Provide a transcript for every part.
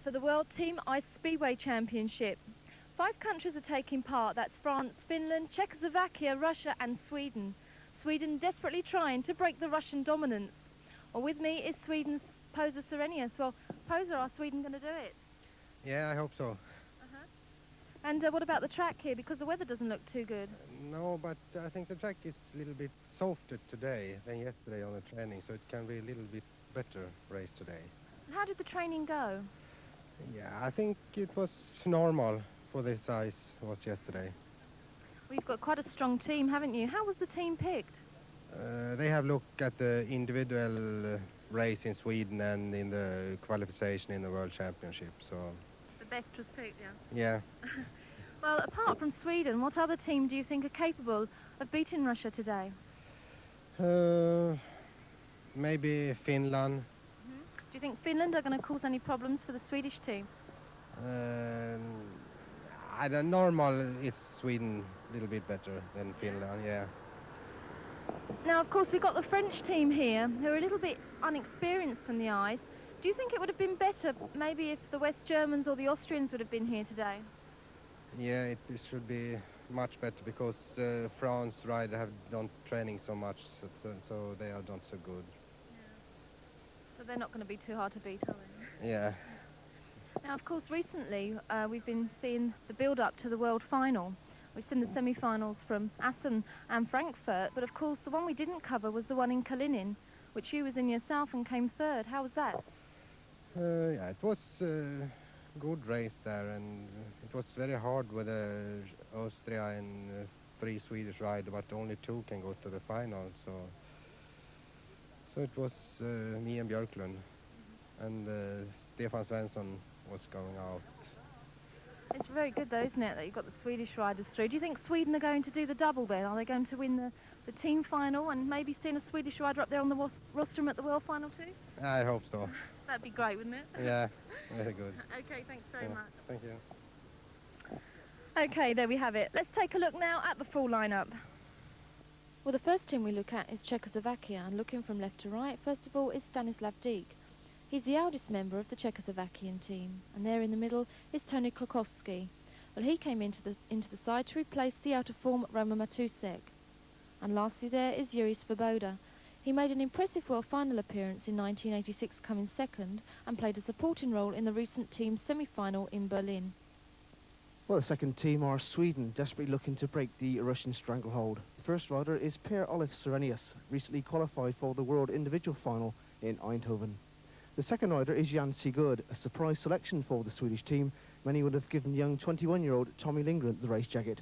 for the World Team Ice Speedway Championship. 5 countries are taking part. That's France, Finland, Czechoslovakia, Russia and Sweden. Sweden desperately trying to break the Russian dominance. Well, with me is Sweden's Poser Serenius. Well, Poser, are Sweden going to do it? Yeah, I hope so. And what about the track here? Because the weather doesn't look too good. No, but I think the track is a little bit softer today than yesterday on the training, so it can be a little bit better race today. How did the training go? Yeah, I think it was normal for this ice was yesterday. Well, you've got quite a strong team, haven't you? How was the team picked? They have looked at the individual race in Sweden and in the qualification in the World Championship, so... The best was picked, yeah? Yeah. Well, apart from Sweden, what other team do you think are capable of beating Russia today? Maybe Finland. Do you think Finland are going to cause any problems for the Swedish team? I don't. Normal is Sweden a little bit better than Finland, yeah. Now, of course, we've got the French team here, who are a little bit unexperienced on the ice. Do you think it would have been better, maybe, if the West Germans or the Austrians would have been here today? Yeah, it should be much better because France riders have done training so much, so they are not so good. So they're not going to be too hard to beat, are they? Yeah. Now, of course, recently we've been seeing the build-up to the World Final. We've seen the semi-finals from Assen and Frankfurt, but of course the one we didn't cover was the one in Kalinin, which you was in yourself and came third. How was that? Yeah, it was a good race there, and it was very hard with Austria and 3 Swedish riders, but only 2 can go to the final. So it was me and Björklund, and Stefan Svensson was going out. It's very good though, isn't it, that you've got the Swedish riders through. Do you think Sweden are going to do the double then? Are they going to win the team final and maybe seeing a Swedish rider up there on the rostrum at the World Final too? I hope so. That'd be great, wouldn't it? Yeah, very good. Okay, thanks very much. Thank you. Okay, there we have it. Let's take a look now at the full lineup. Well, the first team we look at is Czechoslovakia, and looking from left to right, first of all is Stanislav Dík. He's the eldest member of the Czechoslovakian team, and there in the middle is Tony Klokowski. Well, he came into the side to replace the out-of-form Roman Matusek. And lastly there is Yuri Svoboda. He made an impressive World Final appearance in 1986, coming second, and played a supporting role in the recent team semi-final in Berlin. Well, the second team are Sweden, desperately looking to break the Russian stranglehold. The first rider is Per-Olof Serenius, recently qualified for the World Individual Final in Eindhoven. The second rider is Jan Sigurd, a surprise selection for the Swedish team. Many would have given young 21-year-old Tommy Lindgren the race jacket.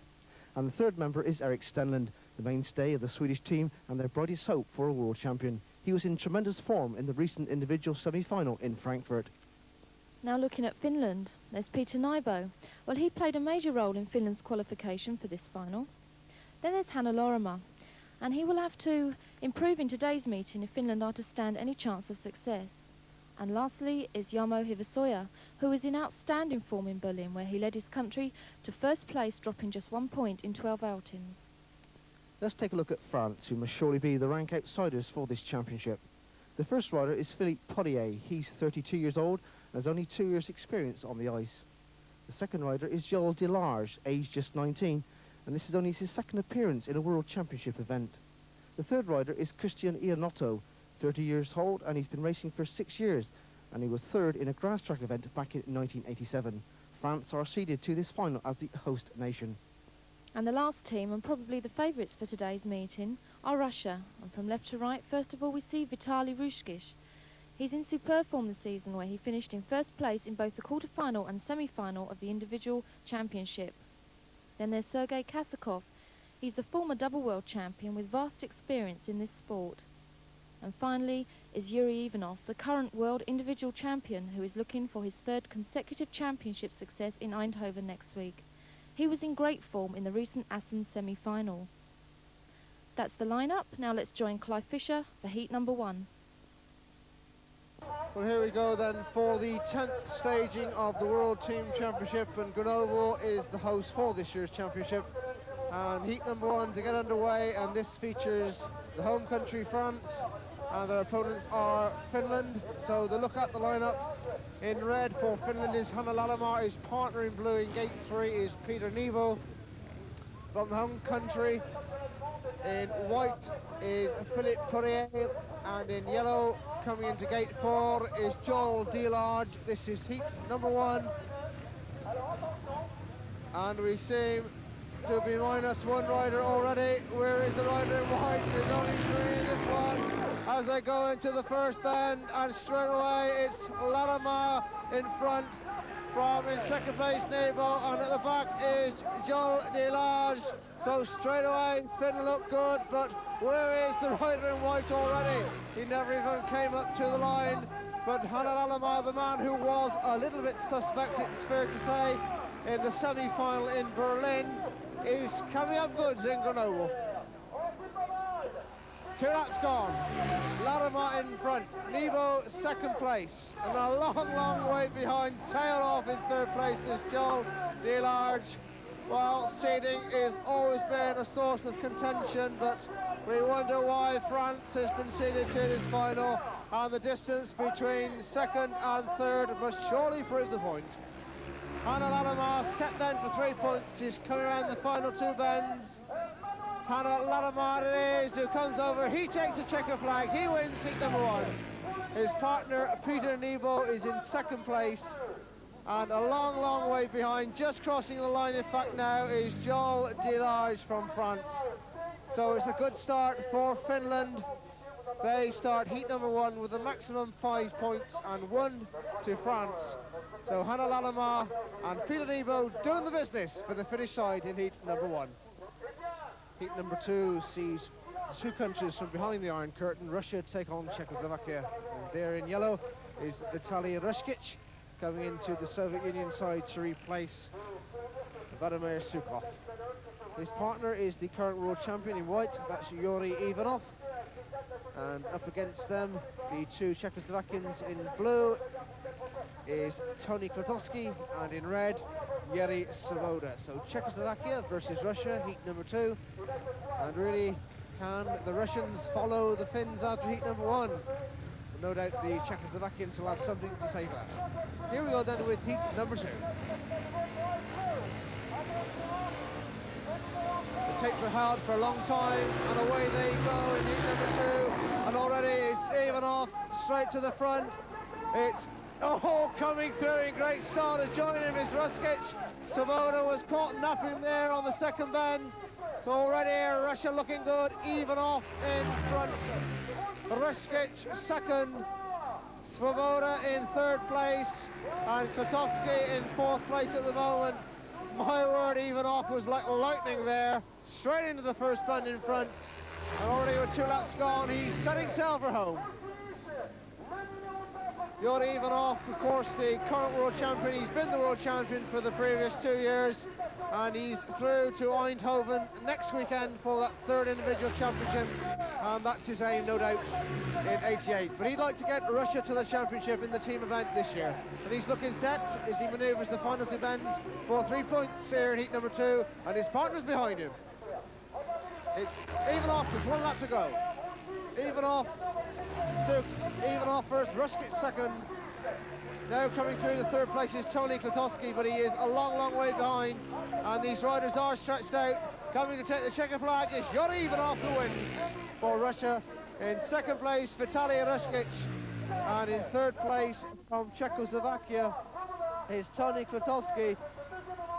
And the third member is Erik Stenlund, the mainstay of the Swedish team and their brightest hope for a world champion. He was in tremendous form in the recent individual semi-final in Frankfurt. Now looking at Finland, there's Peter Nybo. Well, he played a major role in Finland's qualification for this final. Then there's Hanna Lorima, and he will have to improve in today's meeting if Finland are to stand any chance of success. And lastly is Jarmo Hivasoja, who is in outstanding form in Berlin, where he led his country to first place, dropping just 1 point in 12 outings. Let's take a look at France, who must surely be the rank outsiders for this championship. The first rider is Philippe Potier. He's 32 years old and has only 2 years' experience on the ice. The second rider is Joel Delarge, aged just 19, and this is only his second appearance in a World Championship event. The third rider is Christian Iannotto, 30 years old, and he's been racing for 6 years, and he was third in a grass track event back in 1987. France are seeded to this final as the host nation. And the last team, and probably the favourites for today's meeting, are Russia. And from left to right, first of all we see Vitaly Rushkish. He's in superb form this season, where he finished in first place in both the quarter-final and semi-final of the individual championship. Then there's Sergei Kasakov. He's the former double world champion with vast experience in this sport. And finally is Yuri Ivanov, the current world individual champion, who is looking for his 3rd consecutive championship success in Eindhoven next week. He was in great form in the recent Assen semi-final. That's the lineup. Now let's join Clive Fisher for heat number 1. Well, here we go then for the 10th staging of the World Team Championship, and Grenoble is the host for this year's championship. And heat number 1 to get underway, and this features the home country France, and their opponents are Finland. So the look at the lineup In red for Finland is Hanna Lalamar. His partner in blue in gate 3 is Peter Nevo from the home country. In white is Philippe Poirier, and in yellow, coming into gate 4, is Joel Delage. This is heat number 1. And we seem to be -1 rider already. Where is the rider in white? There's only 3 in this one. As they go into the first bend, and straight away it's Lalamar in front from in second place Nevo, and at the back is Joel Delage. So straight away Finland look good, but where is the rider in white already? He never even came up to the line. But Hanna Lalamar, the man who was a little bit suspect, it's fair to say, in the semi-final in Berlin, is coming up goods in Grenoble. 2 laps gone. Lalamar in front, Nevo second place, and a long way behind, tail off in third place is Joel Delage. Well, seeding has always been a source of contention, but we wonder why France has been seeded to this final, and the distance between second and third must surely prove the point. Hanna Lalamar set then for 3 points. He's coming around the final 2 bends. Hanna Lalamar it is who comes over. He takes the checker flag. He wins heat number 1. His partner Peter Nevo is in second place, and a long way behind, just crossing the line in fact now, is Joel Delage from France. So it's a good start for Finland. They start heat number 1 with a maximum 5 points and 1 to France. So Hanna Lalamar and Peter Nevo doing the business for the Finnish side in heat number 1. Heat number 2 sees the 2 countries from behind the Iron Curtain. Russia take on Czechoslovakia. And there in yellow is Vitaly Rushkic, coming into the Soviet Union side to replace Vladimir Sukhov. His partner is the current world champion in white, that's Yuri Ivanov. And up against them, the 2 Czechoslovakians in blue is Tony Klotowski, and in red, Yuri Svoboda. So Czechoslovakia versus Russia, heat number 2. And really, can the Russians follow the Finns after heat number 1? No doubt the Czechoslovakians will have something to say for that. Here we go then with heat number 2. The tapes were held for a long time, and away they go in heat number 2. And already it's Ivanov straight to the front. It's coming through in great style. To join him is Ruskic. Svoboda was caught napping there on the second bend. So already Russia looking good. Ivanov in front. Ruskic second. Svoboda in third place. And Klotowski in 4th place at the moment. My word, Ivanov was like lightning there. Straight into the first bend in front. And already with 2 laps gone, he's setting sail for home. Yuri Ivanov, of course, the current world champion. He's been the world champion for the previous 2 years, and he's through to Eindhoven next weekend for that 3rd individual championship, and that's his aim, no doubt, in '88. But he'd like to get Russia to the championship in the team event this year. And he's looking set as he manoeuvres the final 2 bends for 3 points here in heat number 2, and his partner's behind him. Ivanov with 1 lap to go. Ivanov first, Ruskic second. Now coming through the 3rd place is Tony Klotowski, but he is a long way behind. And these riders are stretched out. Coming to take the checker flag is Yuri Ivanov who wins for Russia. In 2nd place, Vitaly Ruskic. And in 3rd place from Czechoslovakia is Tony Klotowski.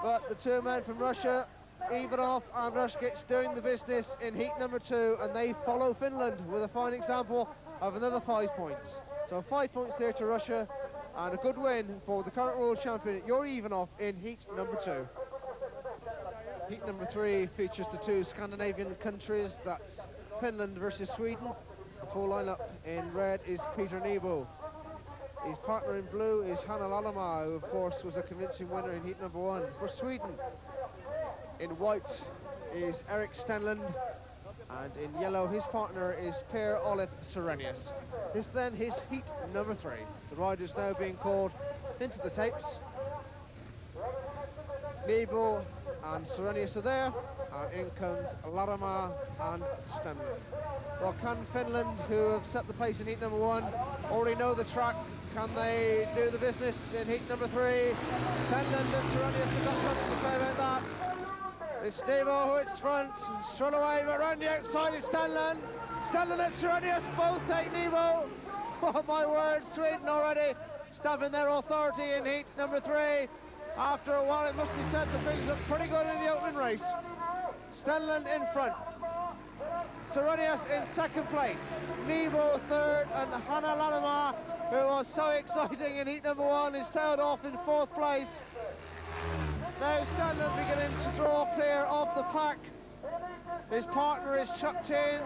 But the 2 men from Russia, Ivanov and Ruskic, doing the business in heat number 2, and they follow Finland with a fine example of another 5 points. So 5 points there to Russia, and a good win for the current world champion Yuri Ivanov in heat number 2. Heat number 3 features the 2 Scandinavian countries, that's Finland versus Sweden. The full lineup in red is Peter Nevo. His partner in blue is Hanna Lalamar, who of course was a convincing winner in heat number 1. For Sweden, in white is Erik Stenlund, and in yellow his partner is Per-Olof Serenius. This then his heat number 3. The riders now being called into the tapes. Nevo and Serenius are there, and in comes Lalamar and Stenlund. Well, can Finland, who have set the pace in heat number 1, already know the track, Can they do the business in heat number 3? Stenland and Saronius have got something to say about that. It's Nevo who it's front, straight away, but around the outside is Stenland. Stenland and Saronius both take Nevo. Oh my word, Sweden already stamping their authority in heat number 3. After a while, it must be said the things look pretty good in the opening race. Stenland in front. Saronius in second place. Nevo third, and Hanna Lalema, who was so exciting in heat number 1, is tailed off in 4th place. Now Stenland beginning to draw clear of the pack. His partner is chucked in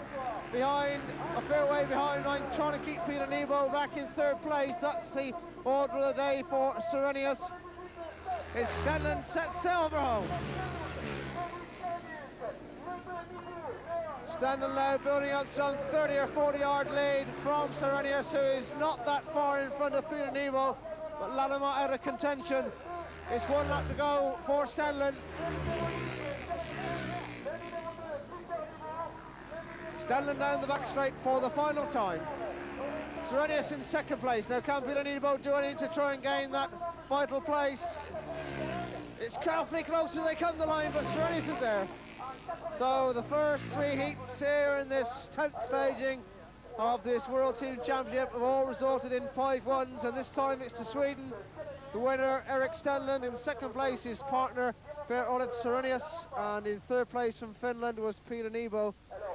behind, a fair way behind, trying to keep Peter Nevo back in 3rd place. That's the order of the day for Saronius. It's Stenland sets sail for home. Stenland now building up some 30 or 40 yard lead from Saronius, who is not that far in front of Peter Nevo, but Lalema out of contention. It's 1 lap to go for Stenland. Stenland down the back straight for the final time. Saronius in 2nd place. Now can Peter Nevo do anything to try and gain that vital place? It's carefully close as they come to the line, but Saronius is there. So the first 3 heats here in this 10th staging of this World Team Championship have all resulted in 5-1s, and this time it's to Sweden. The winner, Erik Stenland. In 2nd place, his partner, Per-Olof Saronius, and in 3rd place from Finland was Peter Nevo.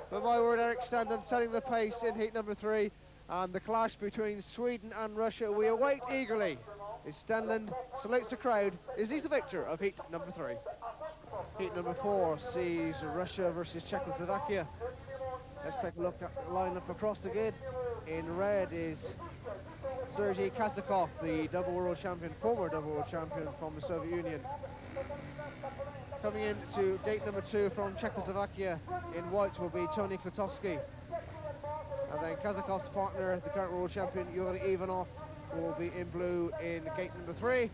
But my word, Erik Stenland setting the pace in heat number 3, and the clash between Sweden and Russia we await eagerly. Is Stenland salutes the crowd. Is he the victor of heat number 3? Heat number 4 sees Russia versus Czechoslovakia. Let's take a look at the lineup across the grid. In red is Sergei Kazakov, the double world champion, former double world champion from the Soviet Union. Coming into gate number 2 from Czechoslovakia in white will be Tony Kwiatkowski. And then Kazakov's partner, the current world champion, Yuri Ivanov, will be in blue in gate number 3.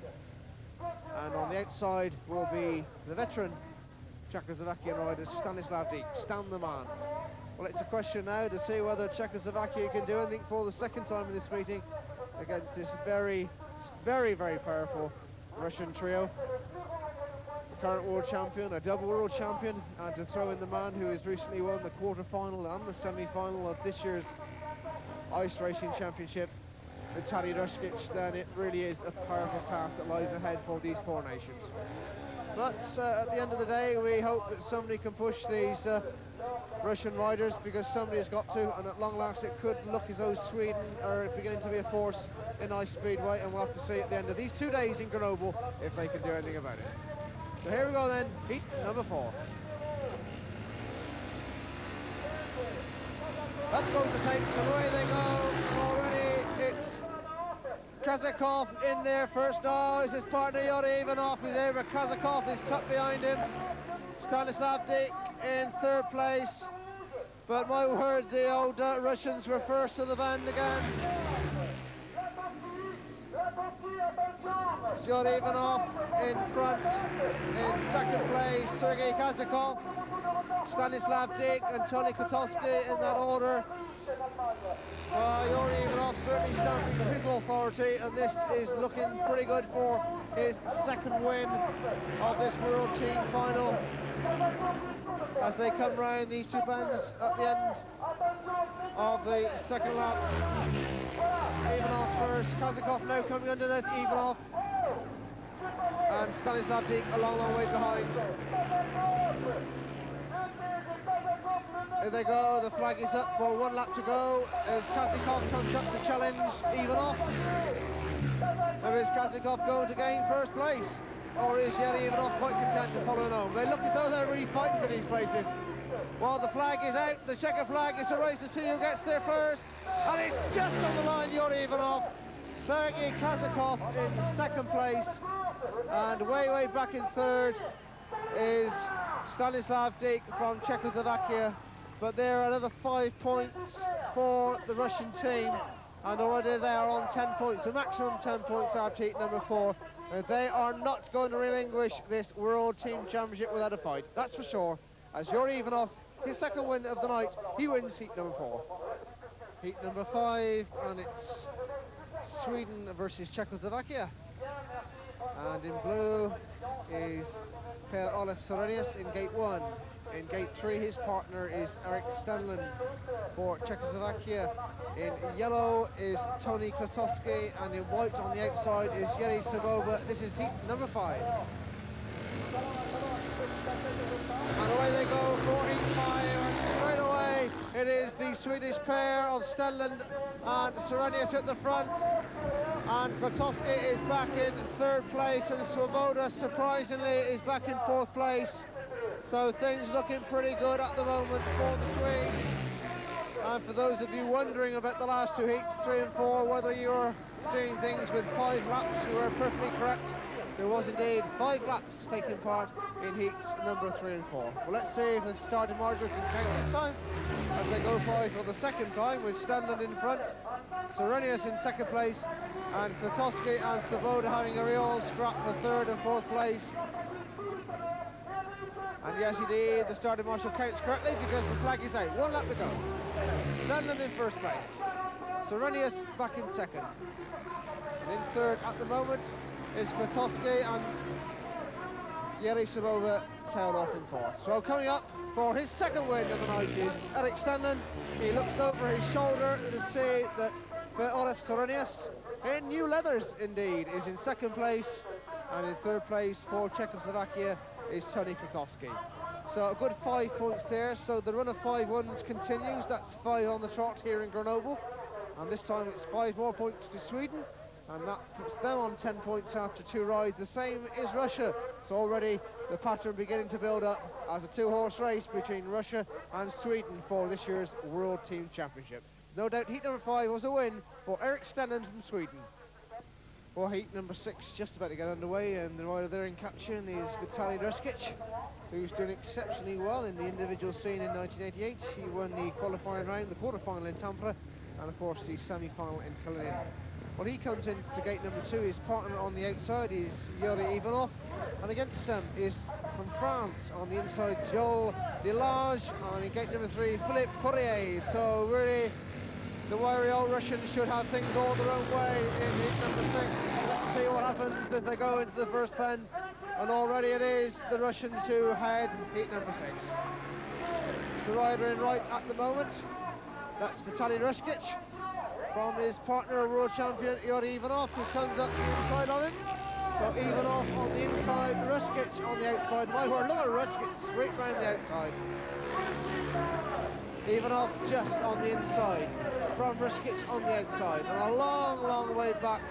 And on the outside will be the veteran Czechoslovakian rider Stanislav Dyk, Stan the man. Well, it's a question now to see whether Czechoslovakia can do anything for the 2nd time in this meeting against this very, very powerful Russian trio. The current world champion, a double world champion, and to throw in the man who has recently won the quarter-final and the semi-final of this year's Ice Racing Championship, Vitaly Rushkic, then it really is a powerful task that lies ahead for these 4 nations. But at the end of the day, we hope that somebody can push these Russian riders, because somebody's got to, and at long last it could look as though Sweden are beginning to be a force in ice speedway, and we'll have to see at the end of these 2 days in Grenoble if they can do anything about it. So here we go then, heat number 4. Up goes the tapes, away they go already. It's Kazakov in there first. Oh, it's his partner Yuri Ivanov who's there, but Kazakov is tucked behind him. Stanislav Dyk in 3rd place. But my word, the old Russians were first to the band again. It's Yuri Ivanov in front. In 2nd place, Sergei Kazakov, Stanislav Dyk and Tony Kwiatkowski in that order. Yuri Ivanov certainly stamping his authority, and this is looking pretty good for his 2nd win of this World Team Final. As they come round these 2 bands at the end of the 2nd lap. Ivanov first, Kazakov now coming underneath Ivanov, and Stanislav Dyk a long way behind. Here they go, the flag is up for 1 lap to go as Kazakov comes up to challenge Ivanov. Now is Kazakov going to gain 1st place, or is Yuri Ivanov quite content to follow home? They look as though they're really fighting for these places. While the flag is out, the checker flag, is a race to see who gets there first, and it's just on the line, Yuri Ivanov. Sergei Kazakov in 2nd place, and way back in 3rd is Stanislav Dyk from Czechoslovakia. But there are another 5 points for the Russian team, and already they are on 10 points, a maximum 10 points after heat number 4. They are not going to relinquish this World Team Championship without a fight, that's for sure. As Yuri Ivanov, his 2nd win of the night, he wins heat number 4. Heat number 5, and it's Sweden versus Czechoslovakia. And in blue is Per-Olof Sorenius in gate 1. In gate 3, his partner is Erik Stenlund for Czechoslovakia. In yellow is Tony Kwiatkowski, and in white on the outside is Jiri Soboda. This is heat number 5. And away they go for heat 5, and straight away it is the Swedish pair of Stenlund and Sorenius at the front. And Kwiatkowski is back in 3rd place, and Swoboda, surprisingly, is back in 4th place. So things looking pretty good at the moment for the Swedes. And for those of you wondering about the last 2 heats, 3 and 4, whether you're seeing things with 5 laps, you are perfectly correct. There was indeed 5 laps taking part in heats number 3 and 4. Well, let's see if the starting margin can count this time, as they go for the second time, with Stenlund in front, Sorenius in 2nd place, and Kwiatkowski and Swoboda having a real scrap for 3rd and 4th place. And yes, indeed, the starting marshal counts correctly because the flag is out. 1 lap to go. Stenlund in 1st place. Sorenius back in 2nd. And in 3rd at the moment is Kwiatkowski, and Jiri Soboda tailed off in 4th. So coming up for his 2nd win of the night is Erik Stenlund. He looks over his shoulder to see that Per-Olof Sorenius, in new leathers indeed, is in 2nd place, and in 3rd place for Czechoslovakia is Tony Kwiatkowski. So a good 5 points there. So the run of 5-1s continues. That's 5 on the trot here in Grenoble, and this time it's 5 more points to Sweden, and that puts them on 10 points after 2 rides. The same is Russia. So already the pattern beginning to build up as a 2-horse race between Russia and Sweden for this year's World Team Championship. No doubt heat number 5 was a win for Erik Stenlund from Sweden. For heat number 6 just about to get underway, and the rider there in caption is Vitaly Ruskic, who's doing exceptionally well in the individual scene in 1988. He won the qualifying round, the quarter-final in Tampere, and of course the semi-final in Kalinin. Well, he comes into gate number 2. His partner on the outside is Yuri Ivanov, and against him is from France on the inside Joel Delage, and in gate number 3 Philippe Poirier. So really the wiry old Russians should have things all their own way in heat number 6. Let's see what happens if they go into the first pen, and already it is the Russians who head heat number 6. It's the rider in right at the moment. That's Vitaly Ruskic, from his partner, world champion Yuri Ivanov, who comes up to the inside of him. So Ivanov on the inside, Ruskic on the outside. My word, look at Ruskic straight round the outside. Ivanov just on the inside, from Ruskic on the outside, and a long, long way back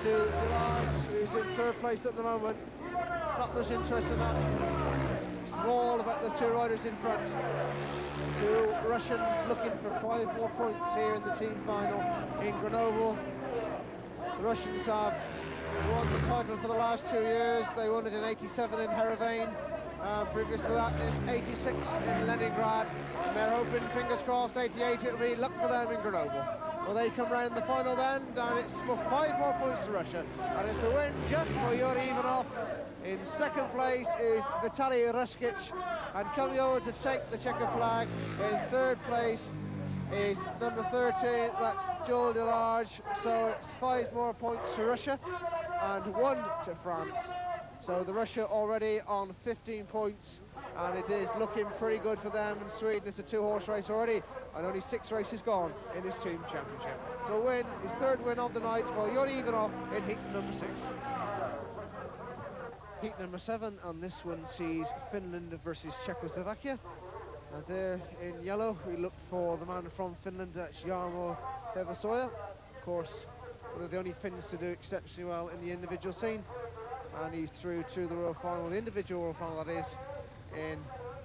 to Delage, who's in 3rd place at the moment. Not much interest in that. It's all about the 2 riders in front. 2 Russians looking for 5 more points here in the team final in Grenoble. The Russians have won the title for the last 2 years. They won it in '87 in Yerevan, previous to that in '86 in Leningrad. And they're hoping, fingers crossed, '88 it'll be luck for them in Grenoble. Well, they come round the final bend, and it's 5 more points to Russia, and it's a win just for Yuri Ivanov. In 2nd place is Vitaly Ruskic, and coming over to take the checker flag in 3rd place is number 13, that's Joel Delage. So it's 5 more points to Russia and 1 to France. So the Russia already on 15 points, and it is looking pretty good for them. And Sweden, it's a 2-horse race already, and only 6 races gone in this team championship. So win, his 3rd win of the night for Yuri Ivanov in heat number 6. Heat number 7, and this one sees Finland versus Czechoslovakia. And there in yellow, we look for the man from Finland, that's Jarmo Hevasoja. Of course, one of the only Finns to do exceptionally well in the individual scene. And he's through to the World Final, the individual World Final that is, in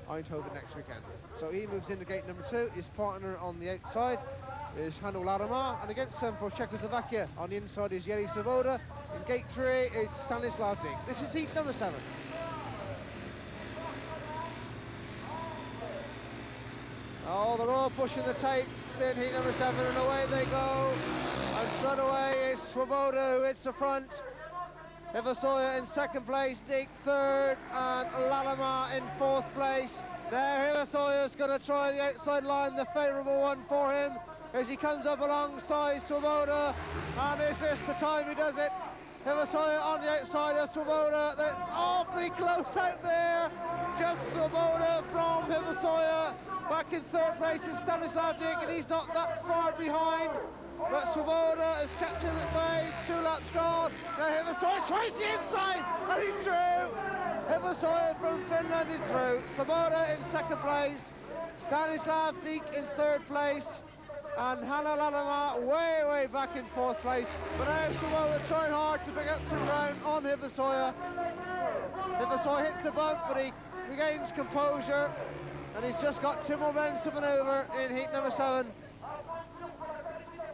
Eindhoven next weekend. So he moves into gate number 2. His partner on the outside is Hanno Larimer, and against him for Czechoslovakia on the inside is Jiri Soboda. In gate 3 is Stanislav Dink. This is heat number 7. Oh, they're all pushing the tapes in heat number 7, and away they go. And straight away is Swoboda who hits the front. Hevasoja in 2nd place, Dink 3rd, and Larimer in 4th place. Now Hevasoja's going to try the outside line, the favourable one for him. as he comes up alongside Swoboda, and is this the time he does it? Hivasoya on the outside of Swoboda, that's awfully close out there, just Swoboda from Hivasoya. Back in third place is Stanislav Dick, and he's not that far behind, but Swoboda has kept him at bay, 2 laps gone. Now Hivasoya tries the inside, and he's through. Hivasoya from Finland is through. Swoboda in second place, Stanislav Dick in third place, and Hanna Ladama way back in fourth place. But now Swoboda trying hard to pick up some ground on Hivasoya. Hivasoya hits the bump, but he regains composure, and he's just got 2 more men to manoeuvre in heat number 7.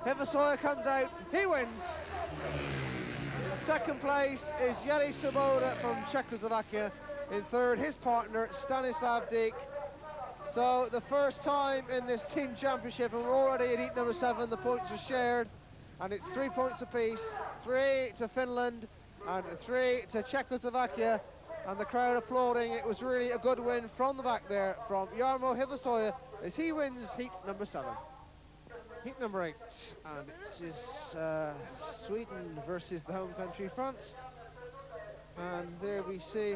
Hivasoya comes out, he wins. Second place is Yuri Swoboda from Czechoslovakia. In third, his partner Stanislav Dick. So the first time in this team championship, and we're already in heat number 7, the points are shared, and it's 3 points apiece, 3 to Finland and 3 to Czechoslovakia, and the crowd applauding. It was really a good win from the back there from Jarmo Hivasoya as he wins heat number 7. Heat number 8, and it's Sweden versus the home country, France. And there we see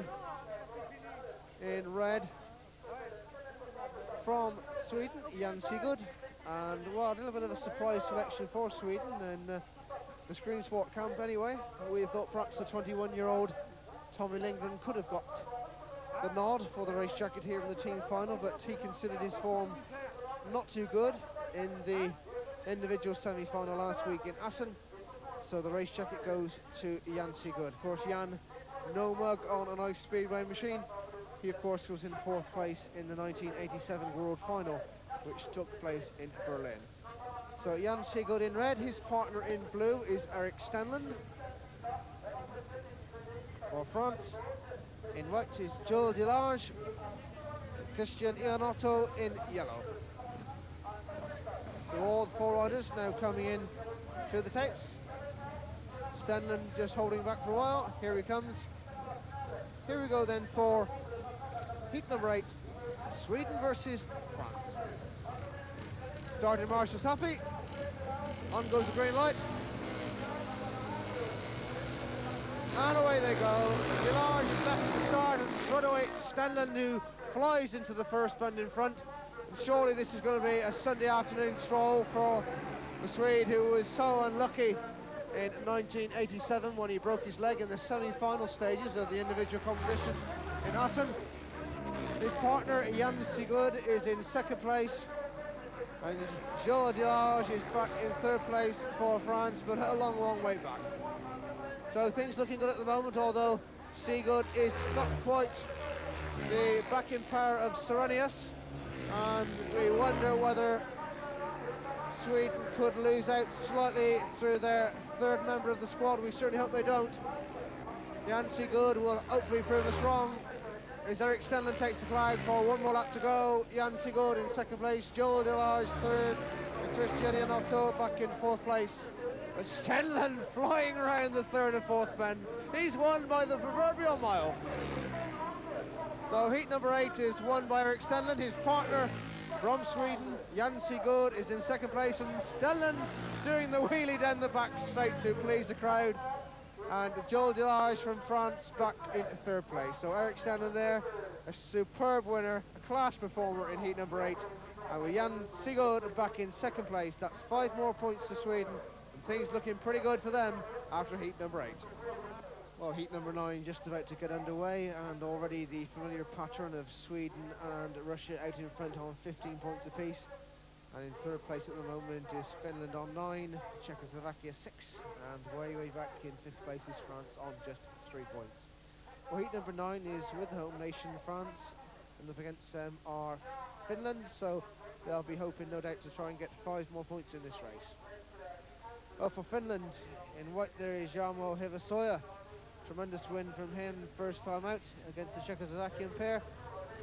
in red from Sweden, Jan Sigurd, and well, a little bit of a surprise selection for Sweden in the Screen Sport camp anyway. We thought perhaps the 21-year-old Tommy Lindgren could have got the nod for the race jacket here in the team final, but he considered his form not too good in the individual semi-final last week in Assen, so the race jacket goes to Jan Sigurd. Of course, Jan, no mug on an ice speedway machine. He, of course, was in 4th place in the 1987 World Final, which took place in Berlin. So Jan Sigurd in red, his partner in blue is Eric Stenlund. For France, in white is Jules Delage, Christian Iannotto in yellow. So all the 4 riders now coming in to the tapes. Stenlund just holding back for a while. Here he comes. Here we go then for heat number 8, Sweden versus France. Starting marshal's happy. On goes the green light. And away they go. Delage is left at the start, and straight away it's Stenlund who flies into the first bend in front. And surely this is going to be a Sunday afternoon stroll for the Swede, who was so unlucky in 1987 when he broke his leg in the semi-final stages of the individual competition in Assen. His partner Jan Sigurd is in second place, and Jules Delage is back in third place for France, but a long way back. So things looking good at the moment, although Sigurd is not quite the backing power of Serenius, and we wonder whether Sweden could lose out slightly through their third member of the squad. We certainly hope they don't. Jan Sigurd will hopefully prove us wrong as Eric Stenlund takes the flag for 1 more lap to go. Jan Sigurd in second place, Joel Delage third, and Christian Iannotto back in 4th place. But Stenlund flying around the 3rd and 4th bend. He's won by the proverbial mile. So heat number 8 is won by Eric Stenlund. His partner from Sweden, Jan Sigurd, is in second place, and Stenlund doing the wheelie down the back straight to please the crowd. And Joel Delage from France back in 3rd place. So Eric Stenlund there, a superb winner, a class performer in heat number 8. And with Jan Sigurd back in 2nd place, that's 5 more points to Sweden, and things looking pretty good for them after heat number 8. Well, heat number 9 just about to get underway, and already the familiar pattern of Sweden and Russia out in front on 15 points apiece. And in 3rd place at the moment is Finland on 9, Czechoslovakia 6, and way back in 5th place is France on just 3 points. Well, heat number 9 is with the home nation France, and up against them are Finland, so they'll be hoping no doubt to try and get 5 more points in this race. Well, for Finland, in white there is Jarmo Hivasoja. Tremendous win from him first time out against the Czechoslovakian pair.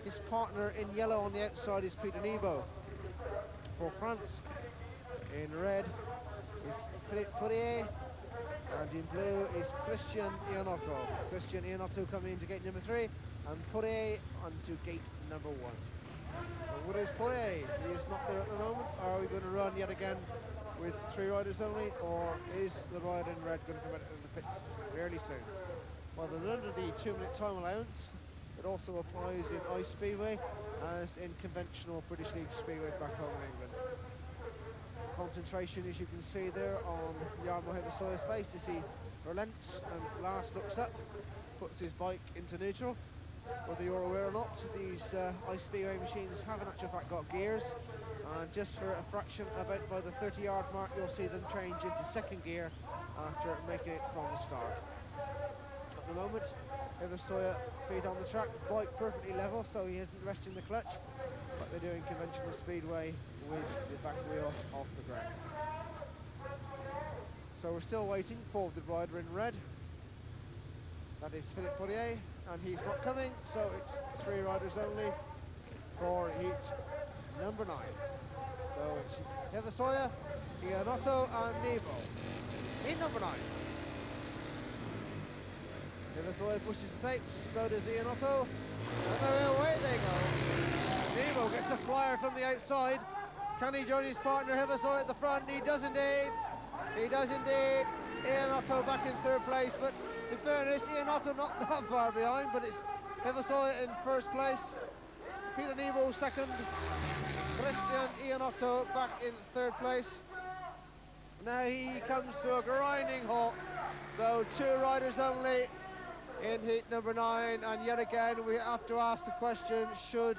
His partner in yellow on the outside is Peter Nebo. For France, in red is Philippe Poirier, and in blue is Christian Iannotto. Christian Iannotto coming into gate number 3, and Poirier onto gate number 1. What is Poirier? He is not there at the moment. Are we going to run yet again with 3 riders only, or is the rider in red going to come out in the pits fairly soon? Well, they're under the 2-minute time allowance. It also applies in ice speedway as in conventional British League speedway back home in England. Concentration, as you can see there, on Jarmo Hevesoja's face as he relents and last looks up, puts his bike into neutral. Whether you're aware or not, these ice speedway machines have in actual fact got gears, and just for a fraction, about by the 30-yard mark, you'll see them change into second gear after making it from the start. At the moment, Hevesoja feet on the track, bike perfectly level, so he isn't resting the clutch, like they do in conventional speedway with the back wheel off the ground. So we're still waiting for the rider in red. That is Philippe Poirier, and he's not coming, so it's 3 riders only for heat number 9. So it's Hevesoja, Iannotto and Nebo. Heat number 9. Hevesoja pushes the tapes, so does Iannotto, and away they go. Nebo gets a flyer from the outside. Can he join his partner Hevesoja at the front? He does indeed. He does indeed. Iannotto back in 3rd place, but in fairness, Iannotto not that far behind, but it's Hevesoja in 1st place. Peter Nebo 2nd. Christian Iannotto back in 3rd place. Now he comes to a grinding halt. So 2 riders only in heat number 9, and yet again we have to ask the question, should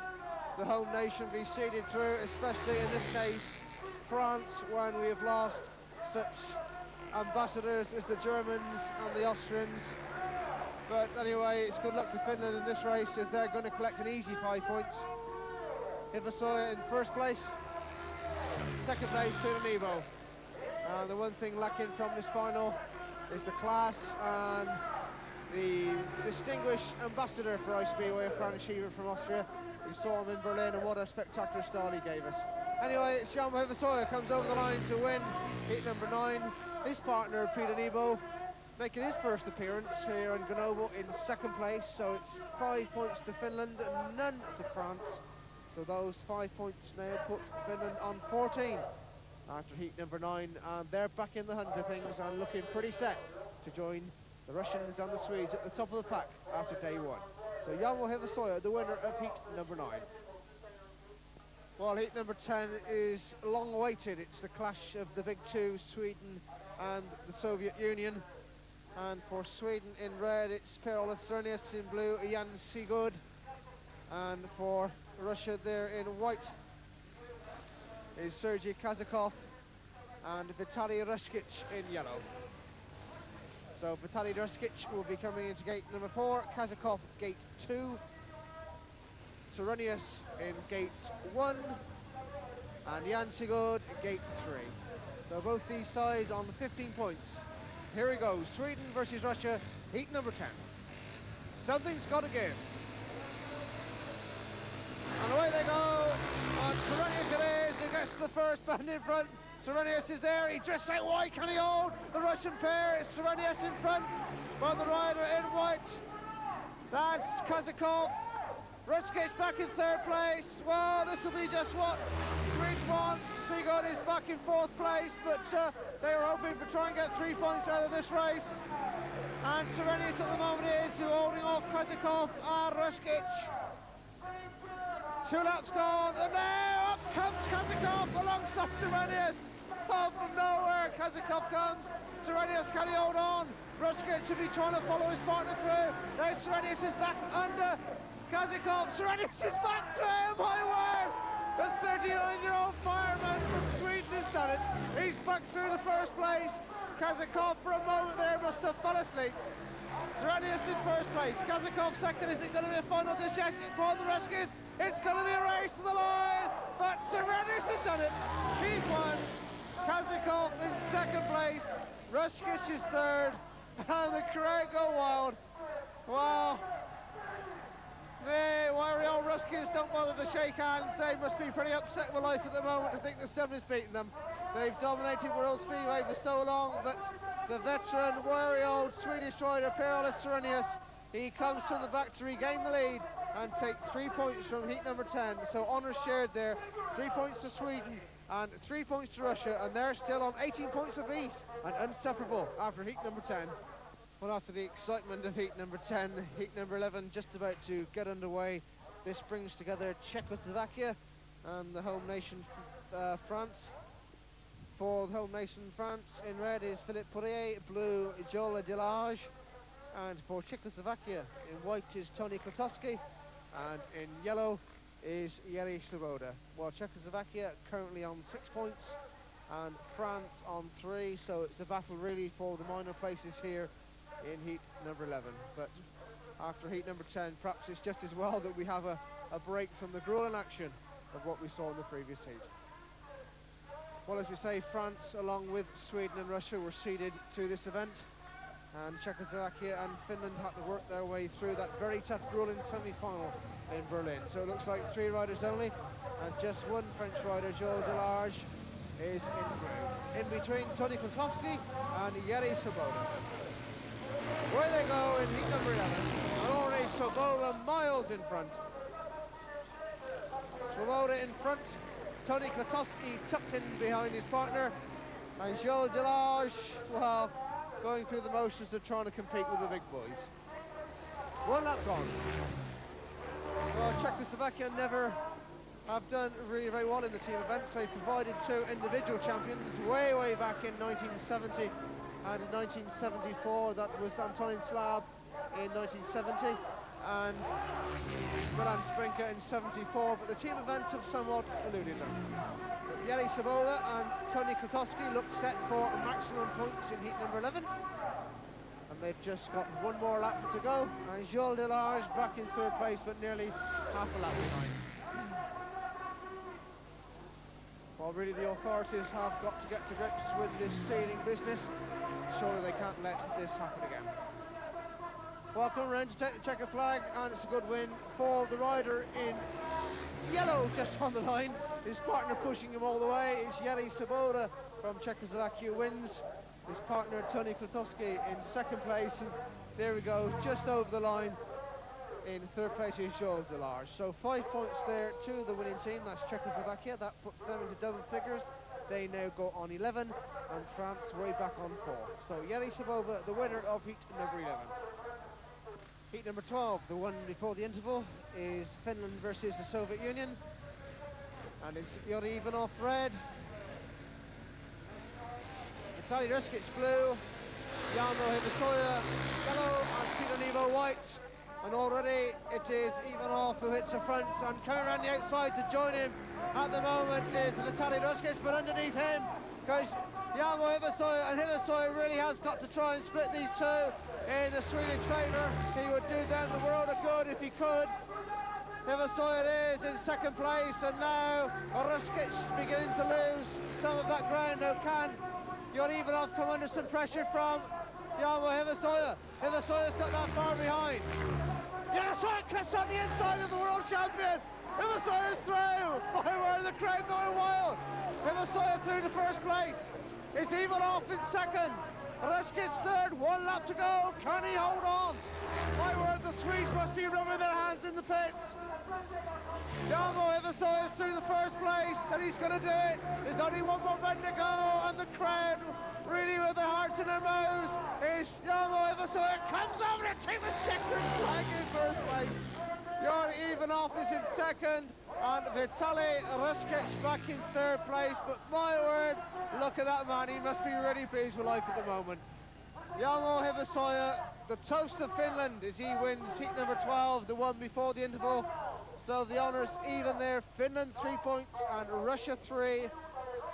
the home nation be seeded through, especially in this case France, when we have lost such ambassadors as the Germans and the Austrians. But anyway, it's good luck to Finland in this race, as they're going to collect an easy 5 points. Hevesoja in 1st place, 2nd place Peter Nebo. The one thing lacking from this final is the class and the distinguished ambassador for Ice Speedway, Franz Schiever from Austria. We saw him in Berlin, and what a spectacular style he gave us. Anyway, Jarmo Hevesoja comes over the line to win heat number 9. His partner, Peter Nebo, making his 1st appearance here in Grenoble in 2nd place. So it's 5 points to Finland and none to France. So those 5 points now put Finland on 14 after heat number 9. And they're back in the hunt of things and looking pretty set to join the Russians and the Swedes at the top of the pack after day 1. So Jarmo Hevesoja, the winner of heat number 9. Well, heat number 10 is long awaited. It's the clash of the big 2, Sweden and the Soviet Union. And for Sweden in red, it's Per-Olof Srenius, in blue, Jan Sigurd. And for Russia there in white is Sergei Kazakov and Vitaly Ruskic in yellow. So Vitaly Ruskic will be coming into gate number 4, Kazakov gate 2, Srenius in gate 1, and Jan Sigurd gate 3. So both these sides on 15 points. Here we go, Sweden versus Russia, heat number 10. Something's got to give. And away they go, and Srenius it is, who gets the first band in front. Srenius is there, he drifts out wide, can he hold? The Russian pair, it's Srenius in front, while the rider in white. That's Kazakov. Ruskic back in 3rd place. Well, this will be just what Sweden won. Sigurd is back in 4th place, but they were hoping to try and get 3 points out of this race. And Srenius at the moment is holding off Kazakov and Ruskic. 2 laps gone, and now up comes Kazakov alongside Srenius. Oh, from nowhere, Kazakov comes. Srenius, can he hold on? Ruskic should be trying to follow his partner through. Now Srenius is back under Kazakov. Srenius is back through, my word! The 39-year-old fireman from Sweden has done it. He's back through the 1st place. Kazakov for a moment there must have fell asleep. Srenius in 1st place. Kazakov 2nd. Is it going to be a final decision for the Ruskies? It's going to be a race to the line, but Srenius has done it. He's won. Kazakov in 2nd place. Ruskic is 3rd, and the crowd go wild. Wow. The wiry old Ruskies don't bother to shake hands. They must be pretty upset with life at the moment to think the sun is beating them. They've dominated World Speedway for so long, but the veteran, wiry old Swedish rider Per-Olof Srenius, He comes from the back to regain the lead and take 3 points from heat number 10. So honours shared there. 3 points to Sweden and 3 points to Russia, and they're still on 18 points apiece and inseparable after heat number 10. Well, after the excitement of heat number 10, heat number 11 just about to get underway. This brings together Czechoslovakia and the home nation France. For the home nation France, in red is Philippe Poirier, blue Joel Delage, and for Czechoslovakia in white is Tony Kotowski, and in yellow is Jiří Svoboda. While Czechoslovakia currently on 6 points and France on 3, so it's a battle really for the minor places here in heat number 11. But after heat number 10, perhaps it's just as well that we have a break from the grueling action of what we saw in the previous heat. Well, as we say, France along with Sweden and Russia were seeded to this event, and Czechoslovakia and Finland had to work their way through that very tough grueling semi-final in Berlin. So it looks like 3 riders only, and just one French rider, Joel Delage, is in blue. In between Tony Kotowski and Jiří Svoboda. Where they go in heat number 11, and already Svoboda miles in front. Svoboda in front, Tony Kotowski tucked in behind his partner, and Joel Delage, well, going through the motions of trying to compete with the big boys. 1 lap gone. Well, Czechoslovakia never have done really very well in the team events. They provided 2 individual champions way back in 1970 and in 1974. That was Antonin Slab in 1970 and Milan Sprinka in 74, but the team events have somewhat eluded them. But Jiří Svoboda and Tony Kotowski look set for maximum points in heat number 11. And they've just got 1 more lap to go, and Joel Delage back in 3rd place, but nearly half a lap behind. Well, really the authorities have got to get to grips with this seeding business. Surely they can't let this happen again. Welcome around to take the checker flag, and it's a good win for the rider in yellow just on the line. His partner pushing him all the way is Jiří Svoboda from Czechoslovakia wins. His partner Tony Kotowski in 2nd place, and there we go, just over the line. In 3rd place is Joel Delage. So 5 points there to the winning team, that's Czechoslovakia. That puts them into double figures. They now go on 11, and France way back on 4. So Jiří Svoboda, the winner of heat number 11. Heat number 12, the one before the interval, is Finland versus the Soviet Union. And it's Yuri Ivanov red, Vitaly Ruskic blue, Jarmo Hivasoya yellow, and Peter Nevo white. And already it is Ivanov who hits the front, and coming around the outside to join him at the moment is Vitaly Ruskic, but underneath him goes Jarmo Hivasoya, and Hivasoya really has got to try and split these 2 in the Swedish favour. He would do them the world of good if he could. Hivasoya is in 2nd place, and now Ruskic beginning to lose some of that ground. Now can Yuri Ivanov come under some pressure from Jarmo Hivasoya? Hivasoya's not that far behind. Yes, right, cuts on the inside of the world champion. Hivasoya's through. My word, the crowd going wild. Hivasoya through to 1st place. It's Ivanov in 2nd. Ruskic 3rd, 1 lap to go. Can he hold on? My word, the Swedes must be rubbing their hands in the pits. Jarmo Hivasoya is through the 1st place, and he's going to do it. There's only 1 more bend to go, and the crowd, really with their hearts in their mouths, is Jarmo Hivasoya comes over to take his checkered flag in 1st place. Yuri Ivanov is in 2nd, and Vitaly Ruskic back in 3rd place. But my word, look at that man, he must be really pleased with life at the moment. Jarmo Hivasoya, the toast of Finland, as he wins heat number 12, the one before the interval. So the honours even there, Finland 3 points and Russia 3.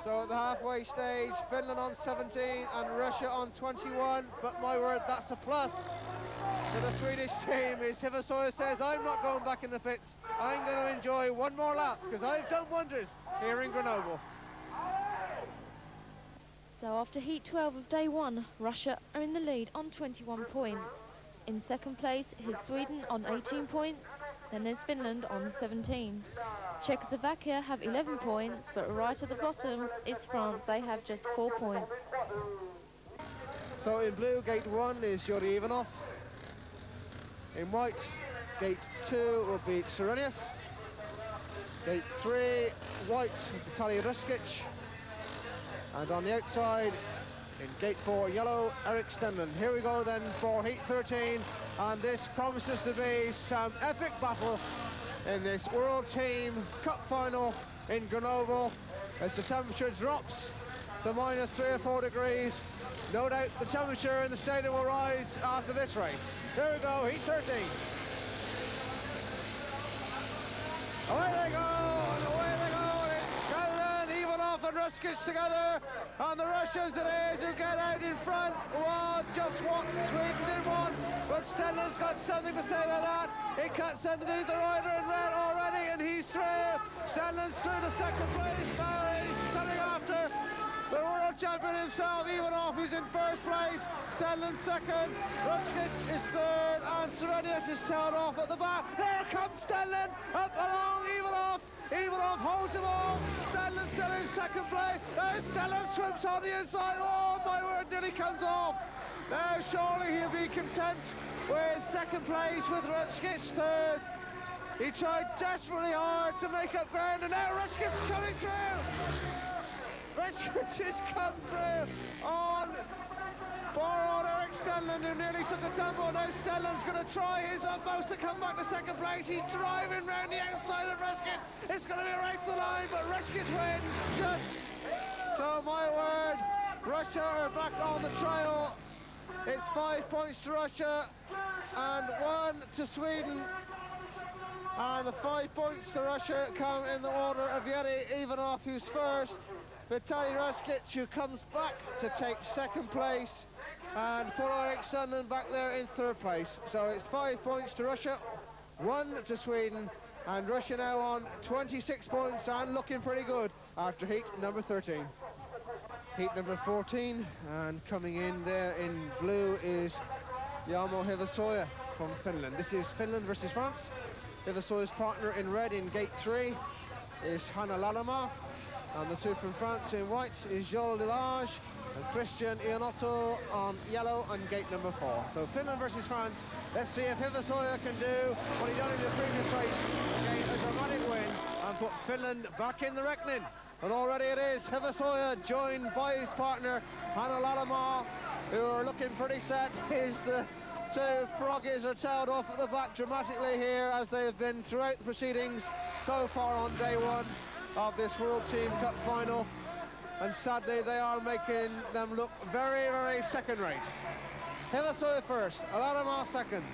So at the halfway stage, Finland on 17 and Russia on 21. But my word, that's a plus to the Swedish team. As Hivasoya says, I'm not going back in the pits. I'm going to enjoy 1 more lap, because I've done wonders here in Grenoble. So after heat 12 of day 1, Russia are in the lead on 21 points. In 2nd place is Sweden on 18 points. Then there's Finland on 17. Czechoslovakia have 11 points, but right at the bottom is France. They have just 4 points. So in blue, gate 1 is Yuri Ivanov. in white. Gate 2 will be Serenius. Gate 3, white, Vitaly Ruskic. And on the outside, in gate 4, yellow, Eric Stenlund. Here we go then for heat 13, and this promises to be some epic battle in this World Team Cup final in Grenoble as the temperature drops to minus 3 or 4 degrees. No doubt the temperature in the stadium will rise after this race. Here we go, heat 13. Away they go, and away they go. It's Stenlund, Ivanov and Ruskic together, and the Russians it is who get out in front. Well, just what Sweden did want, but Stenlund's got something to say about that. He cuts underneath the rider in red already, and he's through. Stenlund's through to second place. Now he's coming after the world champion himself, Ivanov, who's in first place. Stenlund second, Ruskic is third, and Serenius is tailed off at the back. There comes Stenlund, up along Ivanov. Ivanov holds him off. Stenlund still in second place. There's Stenlund swims on the inside. Oh my word, nearly comes off. Now surely he'll be content with second place with Ruskic third. He tried desperately hard to make up ground, and now Ruskic's coming through. Ruskic has come through on Eric Stenlund, who nearly took a tumble. Now Stenlund's going to try his utmost to come back to second place. He's driving round the outside of Ruskic. It's going to be a race to the line, but Ruskic wins. Just so, my word, Russia are back on the trail. It's 5 points to Russia and 1 to Sweden. And the 5 points to Russia come in the order of Yuri Ivanov, who's first, Vitaly Ruskic, who comes back to take second place, and put Eric Stenlund back there in third place. So it's 5 points to Russia, 1 to Sweden, and Russia now on 26 points and looking pretty good after heat number 13. Heat number 14, and coming in there in blue is Jarmo Hevasoja from Finland. This is Finland versus France. Hevasoja's partner in red in gate 3 is Hanna Lalama, and the two from France in white is Joel Delage and Christian Iannotto on yellow on gate number 4. So Finland versus France. Let's see if Hevasoja can do what he done in the previous race, gain a dramatic win and put Finland back in the reckoning. And already it is Hevasoja, joined by his partner Hanna Lalama, who are looking pretty set. The two froggies are tailed off at the back dramatically here, as they have been throughout the proceedings so far on day 1 of this World Team Cup final, and sadly they are making them look very, very second-rate. Hevasoja first, Lalama second,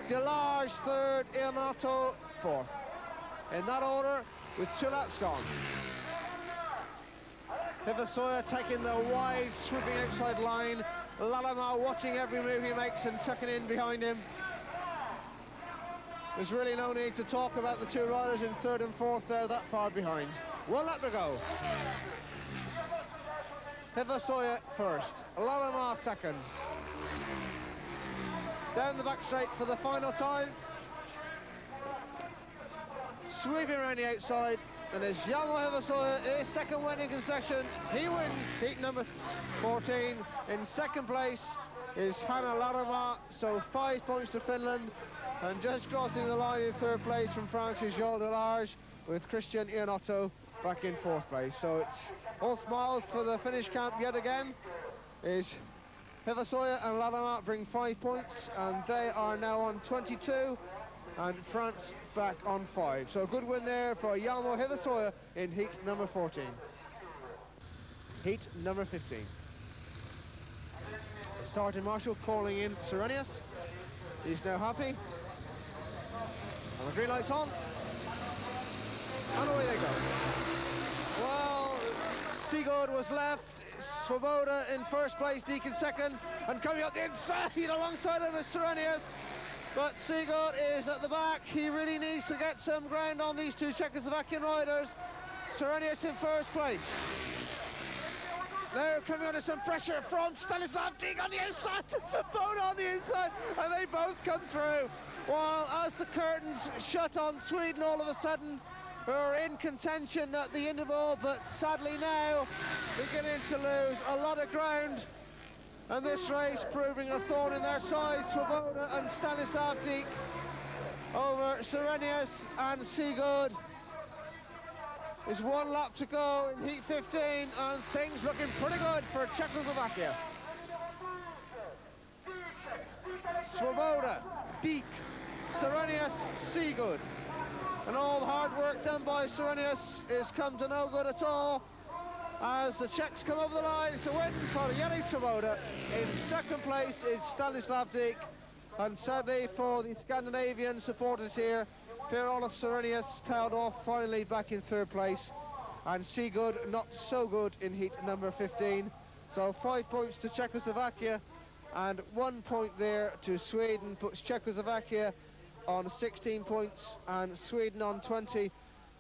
Delage third, Iannotto fourth. In that order, with 2 laps gone. Hevasoja taking the wide, swooping outside line. Lalama watching every move he makes and tucking in behind him. There's really no need to talk about the two riders in third and fourth there that far behind. 1 lap to go. Hevasoja first, Lalama second. Down the back straight for the final time. Sweeping around the outside, and as Jarmo Hevasoja, his second win in concession, he wins heat number 14. In second place is Hanna Lalama, so 5 points to Finland. And just crossing the line in third place from France is Joel Delage, with Christian Iannotto back in fourth place. So it's all smiles for the Finnish camp yet again. Is Hevasoja and Lalama bring 5 points, and they are now on 22, and France back on 5. So a good win there for Jarmo Hevasoja in heat number 14. Heat number 15. The starting marshal calling in Serenius. He's now happy. And the green light's on. And away they go. Well, Sigurd was left. Svoboda in first place, Deacon second. And coming up the inside alongside of Serenius. But Sigurd is at the back. He really needs to get some ground on these two Czechoslovakian riders. Serenius in first place. Now coming under some pressure from Stanislav Deeg on the outside, Svoboda on the inside, and they both come through. While as the curtains shut on Sweden all of a sudden, who are in contention at the interval, but sadly now beginning to lose a lot of ground. And this race proving a thorn in their side, Swoboda and Stanislav Dijk over Serenius and Sigurd. There's one lap to go in heat 15 and things looking pretty good for Czechoslovakia. Swoboda, Dijk, Serenius, Sigurd. And all the hard work done by Serenius is come to no good at all as the Czechs come over the line. It's a win for Yuri Swoboda. In second place is Stanislav Dijk. And sadly for the Scandinavian supporters here, Per-Olof Serenius tailed off finally back in third place. And Sigurd not so good in heat number 15. So 5 points to Czechoslovakia and 1 point there to Sweden, puts Czechoslovakia on 16 points and Sweden on 20.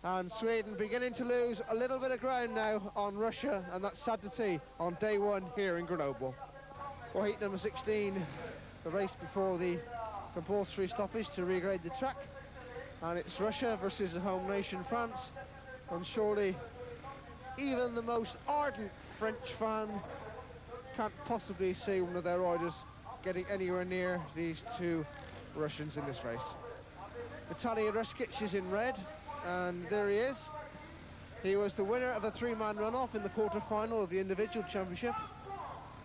And Sweden beginning to lose a little bit of ground now on Russia, and that's sad to see on day one here in Grenoble. For heat number 16, the race before the compulsory stoppage to regrade the track. And it's Russia versus the home nation France. And surely even the most ardent French fan can't possibly see one of their riders getting anywhere near these two Russians in this race. Vitaly Ruskic is in red, and there he is. He was the winner of a three-man runoff in the quarter-final of the individual championship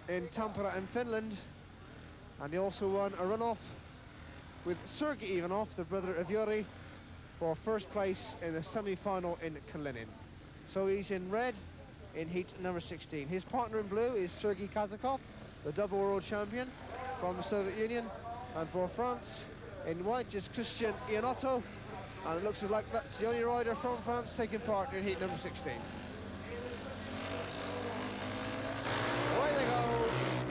in Tampere in Finland, and he also won a runoff with Sergei Ivanov, the brother of Yuri, for first place in the semi-final in Kalinin. So he's in red in heat number 16. His partner in blue is Sergei Kazakov, the double world champion from the Soviet Union, and for France in white is Christian Iannotto, and it looks like that's the only rider from France taking part in heat number 16. Away they go,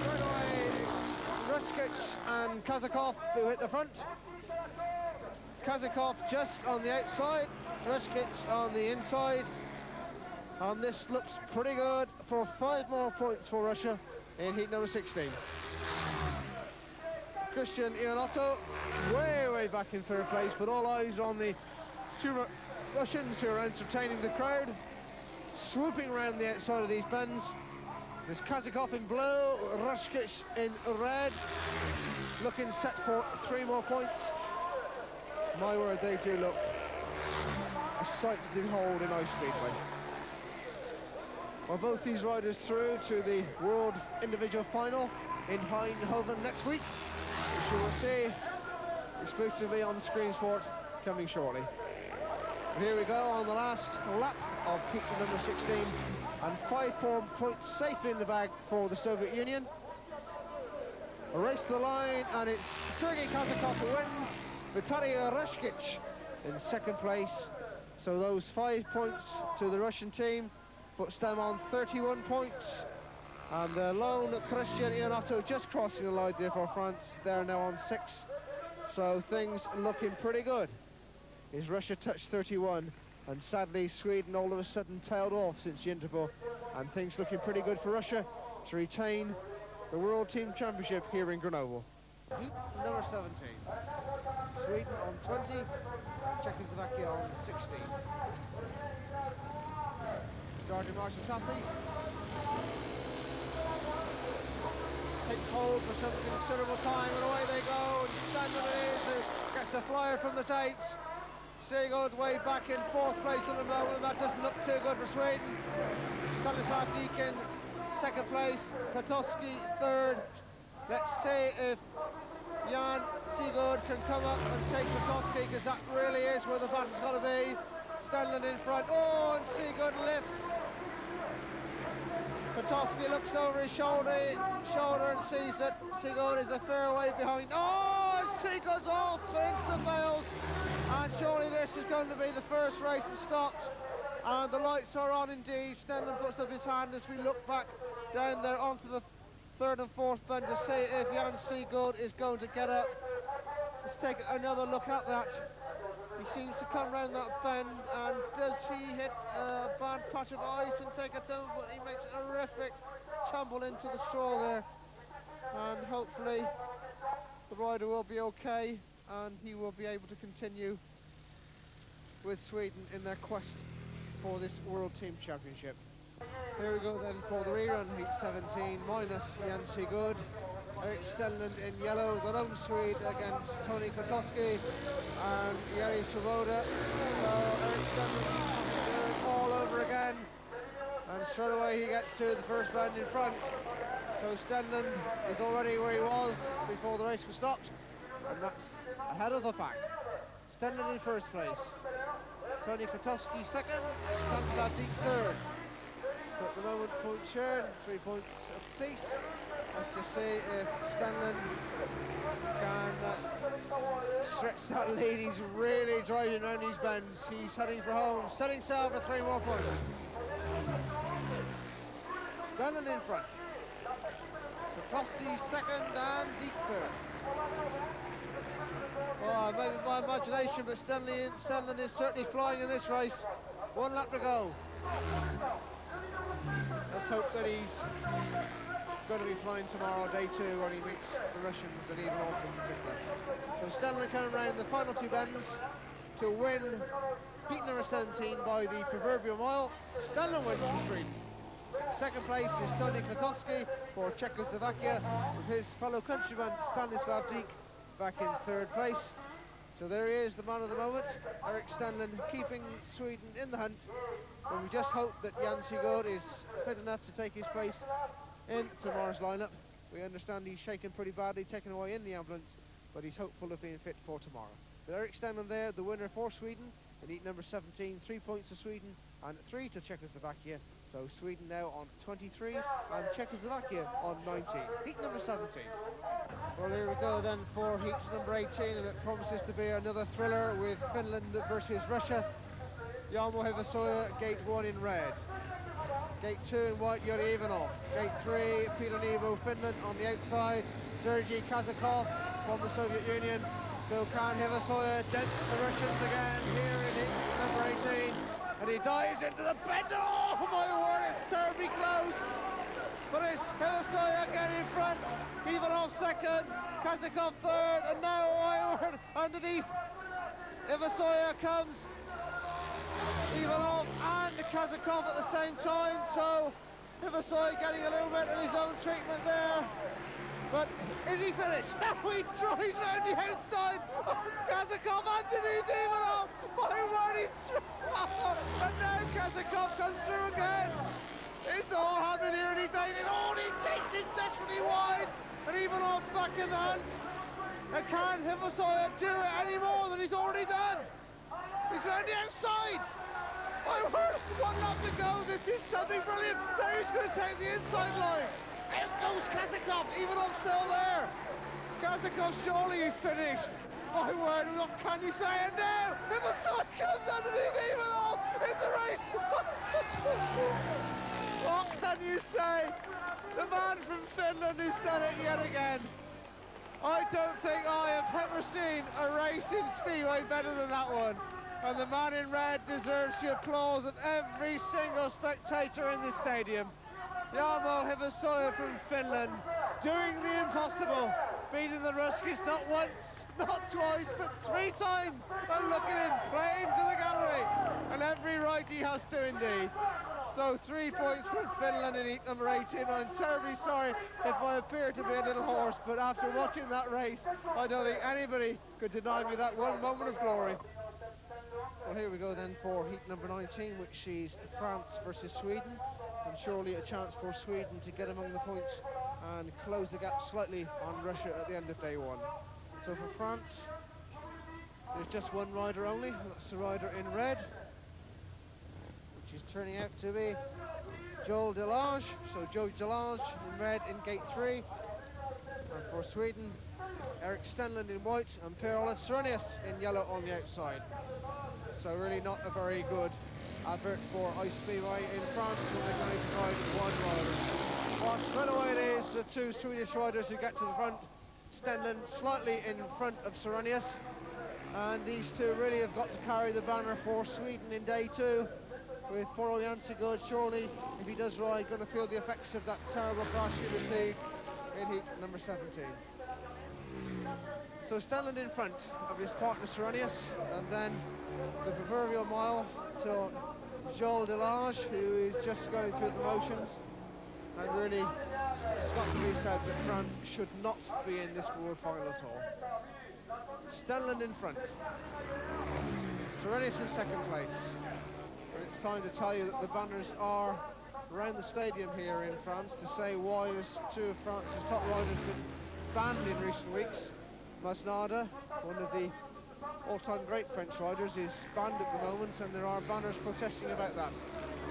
right away, Ruskic and Kazakov who hit the front. Kazakov just on the outside, Ruskic on the inside, and this looks pretty good for 5 more points for Russia in heat number 16. Christian Iannotto way back in third place, but all eyes on the two Russians who are entertaining the crowd, swooping around the outside of these bends. There's Kazakov in blue, Ruskic in red, looking set for 3 more points. My word, they do look a sight to behold in ice speedway. Well, both these riders through to the World Individual Final in Eindhoven next week, which you will see exclusively on Screen Sport coming shortly. And here we go on the last lap of heat number 16, and 5 points safely in the bag for the Soviet Union. A race to the line, and it's Sergei Kazakov who wins, Vitaly Ruskic in second place. So those 5 points to the Russian team puts them on 31 points. And the lone Christian Iannotto just crossing the line there for France. They're now on 6. So things looking pretty good. Is Russia touched 31, and sadly Sweden all of a sudden tailed off since the interval, and things looking pretty good for Russia to retain the World Team Championship here in Grenoble. Heat number 17. Sweden on 20, Czechoslovakia on 16. Starting Marshall's happy. Takes hold for some considerable time, and away they go, and Standard it is who gets a flyer from the tapes. Sigurd way back in 4th place at the moment, and that doesn't look too good for Sweden. Stanislav Dijk in 2nd place, Patowski 3rd. Let's see if Jan Sigurd can come up and take Patowski, because that really is where the battle's got to be. Stenlund in front, oh, and Sigurd lifts. Patowski looks over his shoulder and sees that Sigurd is a fair way behind. Oh, Sigurd's off into the bales, and surely this is going to be the first race that stopped. And the lights are on indeed. Stenlund puts up his hand as we look back down there onto the 3rd and 4th bend to see if Jan Sigurd is going to get up. Let's take another look at that. He seems to come round that bend, and does he hit a bad patch of ice and take a tumble? But he makes a horrific tumble into the straw there, and hopefully the rider will be okay and he will be able to continue with Sweden in their quest for this World Team Championship. Here we go then for the rerun, heat 17, minus Jansi Good. Erik Stenlund in yellow, the lone Swede against Tony Kwiatkowski and Jari Swoboda. So Erik Stenlund all over again, and straight away he gets to the first bend in front. So Stenlund is already where he was before the race was stopped, and that's ahead of the pack. Stenlund in first place, Tony Kwiatkowski second, Stanislav Deek third. So at the moment, points shared, 3 points apiece. Let's just see if Stenlund can stretch that lead. He's really driving around these bends. He's heading for home, setting sail for 3 more points. Stenlund in front. Kwiatkowski second and Deek third. Oh, maybe my imagination, but Stenlund is certainly flying in this race. 1 lap to go. Let's hope that he's going to be flying tomorrow, day 2, when he meets the Russians and even off in particular. So Stenlund coming around the final 2 bends to win heat number 17 by the proverbial mile. Stenlund wins for Sweden. Second place is Tony Kwiatkowski for Czechoslovakia, with his fellow countryman Stanislav Deek back in 3rd place. So there he is, the man of the moment, Erik Stenlund, keeping Sweden in the hunt. And we just hope that Jan Sigurd is fit enough to take his place in tomorrow's lineup. We understand he's shaken pretty badly, taken away in the ambulance, but he's hopeful of being fit for tomorrow. But Erik Stenlund there, the winner for Sweden in heat number 17, 3 points to Sweden and 3 to Czechoslovakia. So Sweden now on 23 and Czechoslovakia on 19. Heat number 17. Well, here we go then for heat number 18, and it promises to be another thriller with Finland versus Russia. Jarmo Hevesoja, gate 1 in red. Gate 2 in white, Yuri Ivanov. Gate 3, Peter Nebo, Finland on the outside. Sergei Kazakov from the Soviet Union. So can Hevesoja dent the Russians again here in heat number 18? And he dives into the bend. Oh my word, it's terribly close. But it's Hevesoja again in front. Ivanov second, Kazakov third, and now my word, underneath Hevesoja comes Ivanov and Kazakov at the same time. So Hevesoja getting a little bit of his own treatment there. But is he finished? No, he drives round the outside. Oh, Kazakov underneath Ivanov. My word, he's and now Kazakov comes through again. It's all happening here, and he takes him desperately wide, and Ivanov's back in the hunt. And can Hevesoja do it any more than he's already done? He's round the outside. My word, 1 lap to go. This is something brilliant. Now he's going to take the inside line. Out goes Kazakov. Ivanov's still there. Kazakov surely is finished. My word, what can you say? And now Hevesoja comes underneath Ivanov in the race. What can you say? The man from Finland who's done it yet again. I don't think I have ever seen a race in Speedway better than that one. And the man in red deserves the applause of every single spectator in this stadium. Jarmo Hevesoja from Finland, doing the impossible, beating the Ruskies not once, not twice, but 3 times. And look at him, playing to the gallery. And every right he has to indeed. So 3 points from Finland in heat number 18. I'm terribly sorry if I appear to be a little hoarse, but after watching that race, I don't think anybody could deny me that one moment of glory. Well, here we go then for heat number 19, which is France versus Sweden. And surely a chance for Sweden to get among the points and close the gap slightly on Russia at the end of day 1. So for France, there's just one rider only, and that's the rider in red, which is turning out to be Joel Delage. So Joe Delage in red in gate 3. And for Sweden, Erik Stenlund in white and Per-Olof Srenius in yellow on the outside. So really not a very good advert for Ice Speedway in France when they're going to provide one rider. Well, straight away it is the 2 Swedish riders who get to the front. Stenlund slightly in front of Srenius. And these 2 really have got to carry the banner for Sweden in day 2. With poor old Jan Sigurd, surely, if he does ride, going to feel the effects of that terrible crash he received in heat number 17. So Stenlund in front of his partner Srenius, and then the proverbial mile till Joel Delage, who is just going through the motions, and really it's got to be said that France should not be in this World Final at all. Stenland in front. Serenius in second place. And it's time to tell you that the banners are around the stadium here in France to say why two of France's top riders have been banned in recent weeks. Masnada, one of the all-time great French riders, is banned at the moment, and there are banners protesting about that.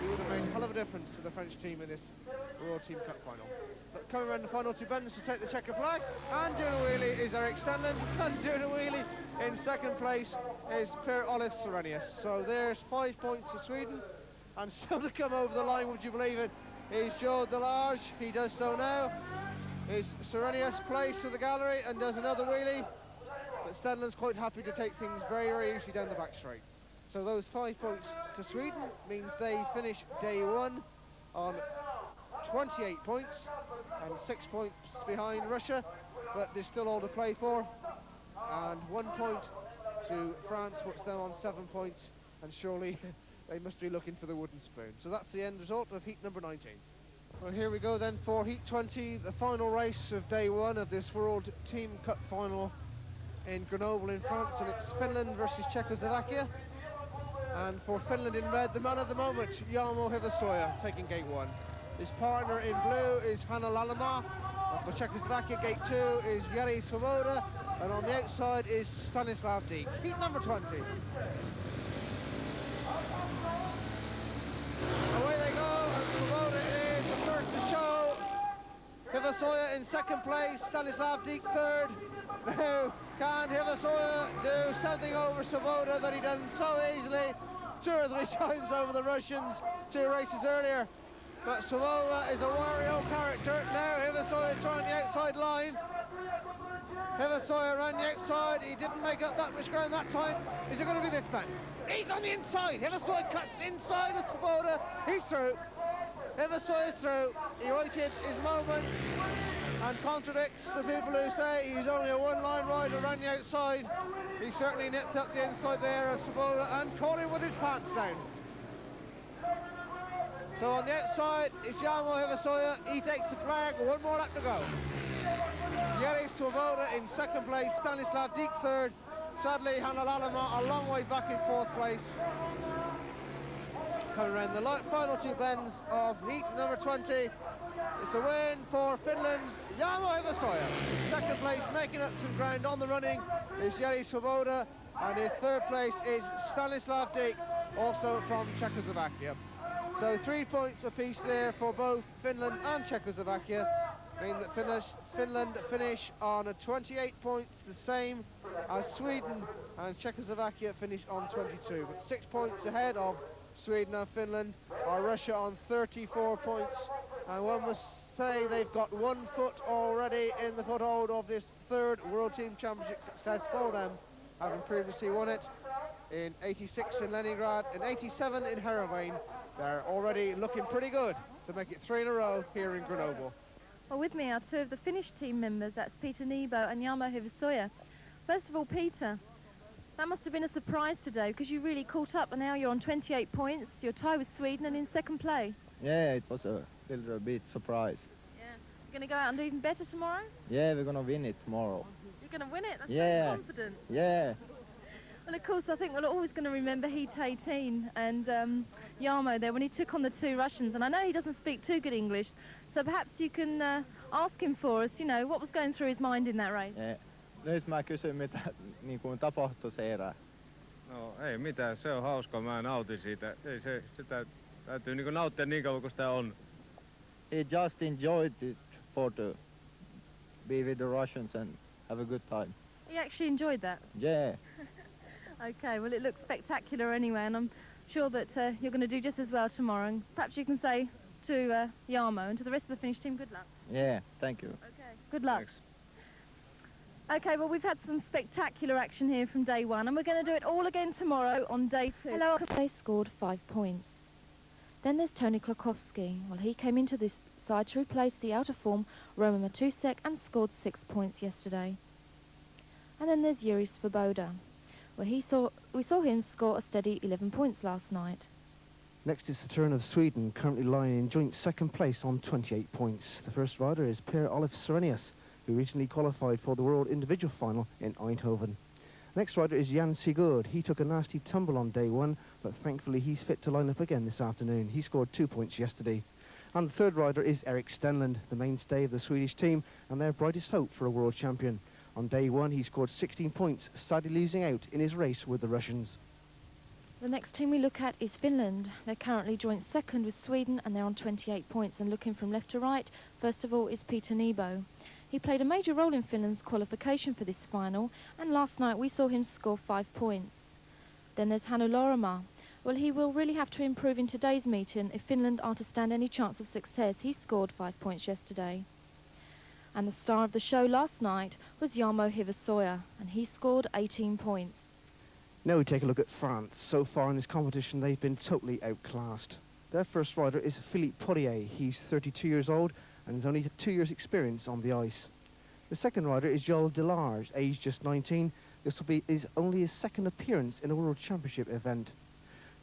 He would have made a hell of a difference to the French team in this World Team Cup final. But coming around the final two bends to take the checker flag, and doing a wheelie is Eric Stenland, and doing a wheelie in second place is Per-Olof Serenius. So there's 5 points to Sweden, and still to come over the line, would you believe it, is Joe Delage. He does so now. Is Serenius plays to the gallery and does another wheelie, but Stenland's quite happy to take things very, very easily down the back straight. So those 5 points to Sweden means they finish day one on 28 points and 6 points behind Russia, but there's still all to play for, and 1 point to France puts them on 7 points, and surely they must be looking for the wooden spoon. So that's the end result of heat number 19. Well, here we go then for heat 20, the final race of day one of this World Team Cup final in Grenoble in France, and it's Finland versus Czechoslovakia. And for Finland in red, the man of the moment, Jarmo Hivasoja, taking gate one. His partner in blue is Hanna Lalema, and for Czechoslovakia, gate two is Jiri Svoboda, and on the outside is Stanislav Dijk. Heat number 20. Away they go, and Svoboda is the first to show. Hivasoja in second place, Stanislav Dijk third. Now, can Hivasoja do something over Svoboda that he done so easily 2 or 3 times over the Russians 2 races earlier? But Svoboda is a Wario character. Now Hivasoja trying the outside line. Hivasoja ran the outside. He didn't make up that much ground that time. Is it going to be this man? He's on the inside. Hivasoja cuts inside of Svoboda. He's through. Hivasoja is through. He waited his moment and contradicts the people who say he's only a one-line rider around the outside. He certainly nipped up the inside there of Svoboda and caught him with his pants down. So on the outside is Jarmo Hivasoja. He takes the flag, 1 more lap to go. Jiri Svoboda in second place, Stanislav Dijk third. Sadly, Hanna Lalema a long way back in 4th place. Coming around the final 2 bends of heat number 20. It's a win for Finland's Jarmo Hivasoja. Second place, making up some ground on the running, is Jiri Svoboda, and in 3rd place is Stanislav Dijk, also from Czechoslovakia. So 3 points apiece there for both Finland and Czechoslovakia, meaning that Finland finish on 28 points, the same as Sweden, and Czechoslovakia finish on 22. But 6 points ahead of Sweden and Finland are Russia on 34 points, and one must say they've got 1 foot already in the foothold of this 3rd World Team Championship success for them, having previously won it in 86 in Leningrad and 87 in Heroin. They're already looking pretty good to make it 3 in a row here in Grenoble. Well, with me are 2 of the Finnish team members. That's Peter Nebo and Jarmo Hivasoja. First of all, Peter, that must have been a surprise today, because you really caught up and now you're on 28 points. You're tied with Sweden and in 2nd place. Yeah, it was a little bit surprise. Yeah. You're going to go out and do even better tomorrow? Yeah, we're gonna win it tomorrow. You're going to win it? That's Yeah. very confident. Yeah. Well, of course, I think we're always going to remember Heat 18 and Jarmo there when he took on the 2 Russians. And I know he doesn't speak too good English, so perhaps you can ask him for us, you know, what was going through his mind in that race? Yeah. Nyt mä kysyn, mitä niin kuin tapahtui se erä. No ei mitään, se on hauska, mä nautin siitä. Ei se, sitä täytyy niin kuin nauttia niin kauan kuin sitä on. He just enjoyed it for to be with the Russians and have a good time. He actually enjoyed that? Yeah. Okay, well, it looks spectacular anyway, and I'm sure that you're going to do just as well tomorrow. And perhaps you can say to Jarmo and to the rest of the Finnish team, good luck. Yeah, thank you. Okay, good luck. Thanks. Okay, well, we've had some spectacular action here from day 1, and we're going to do it all again tomorrow on day 2. Hello, they scored 5 points. Then there's Tony Klokowski. Well, he came into this side to replace the out-of-form Roman Matusek and scored 6 points yesterday. And then there's Jiri Svoboda. Well, we saw him score a steady 11 points last night. Next is the turn of Sweden, currently lying in joint second place on 28 points. The first rider is Per-Olof Serenius, who recently qualified for the World Individual Final in Eindhoven. Next rider is Jan Sigurd. He took a nasty tumble on day one, but thankfully he's fit to line up again this afternoon. He scored 2 points yesterday. And the third rider is Erik Stenlund, the mainstay of the Swedish team and their brightest hope for a world champion. On day one, he scored 16 points, sadly losing out in his race with the Russians. The next team we look at is Finland. They're currently joint second with Sweden and they're on 28 points. And looking from left to right, first of all is Peter Nebo. He played a major role in Finland's qualification for this final, and last night we saw him score 5 points. Then there's Hannu Lorema. Well, he will really have to improve in today's meeting if Finland are to stand any chance of success. He scored 5 points yesterday. And the star of the show last night was Jarmo Hivasoja, and he scored 18 points. Now we take a look at France. So far in this competition, they've been totally outclassed. Their first rider is Philippe Poirier. He's 32 years old and has only 2 years' experience on the ice. The second rider is Joel Delarge, aged just 19. This will be only his second appearance in a World Championship event.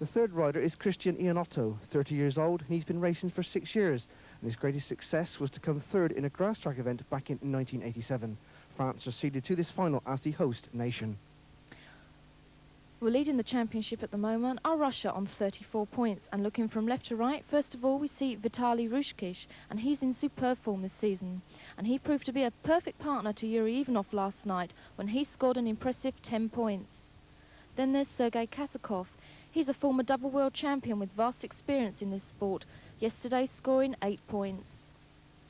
The third rider is Christian Iannotto, 30 years old, and he's been racing for 6 years. And his greatest success was to come third in a grass track event back in 1987. France are seeded to this final as the host nation. We're leading the championship at the moment are Russia on 34 points, and looking from left to right, first of all we see Vitaly Rushkish, and he's in superb form this season, and he proved to be a perfect partner to Yuri Ivanov last night when he scored an impressive 10 points. Then there's Sergei Kasakov. He's a former double world champion with vast experience in this sport, yesterday scoring 8 points.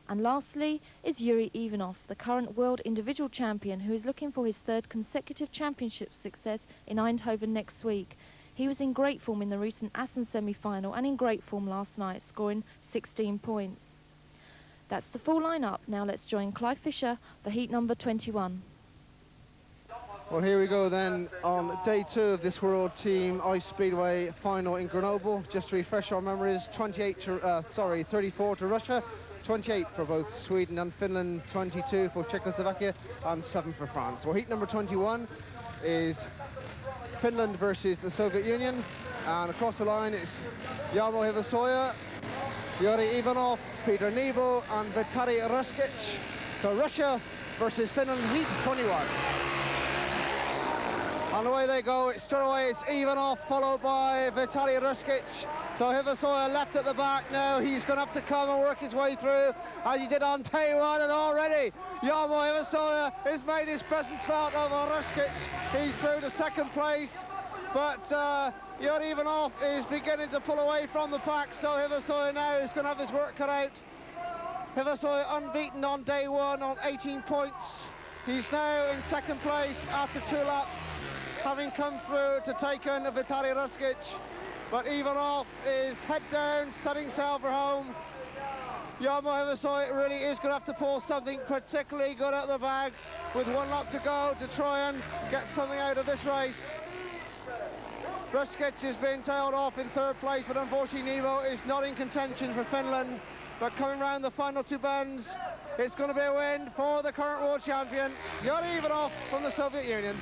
And lastly is Yuri Ivanov, the current world individual champion, who is looking for his third consecutive championship success in Eindhoven next week. He was in great form in the recent Assen semi-final and in great form last night, scoring 16 points. That's the full lineup. Now let's join Clive Fisher for heat number 21. Well, here we go then on day 2 of this World Team Ice Speedway final in Grenoble. Just to refresh our memories, 34 to Russia, 28 for both Sweden and Finland, 22 for Czechoslovakia, and 7 for France. Well, heat number 21 is Finland versus the Soviet Union, and across the line it's Jarmo Hivasoja, Yuri Ivanov, Peter Nebo, and Vitaly Ruskic. So Russia versus Finland, heat 21. And away they go. Straight away it's Ivanov, followed by Vitaly Ruskic. So Hivasoja left at the back now. He's going to have to come and work his way through, as he did on day 1, and already Jarmo Hivasoja has made his presence felt over Ruskic. He's through to second place, but Yuri Ivanov is beginning to pull away from the pack, so Hivasoja now is going to have his work cut out. Hivasoja unbeaten on day 1 on 18 points. He's now in second place after 2 laps, having come through to take on Vitaly Ruskic. But Ivanov is head down, setting sail for home. Jarmo Hivasoja really is going to have to pull something particularly good out of the bag with 1 lap to go to try and get something out of this race. Ruskic is being tailed off in 3rd place, but unfortunately Nebo is not in contention for Finland. But coming round the final 2 bends, it's going to be a win for the current world champion, Yuri Ivanov from the Soviet Union.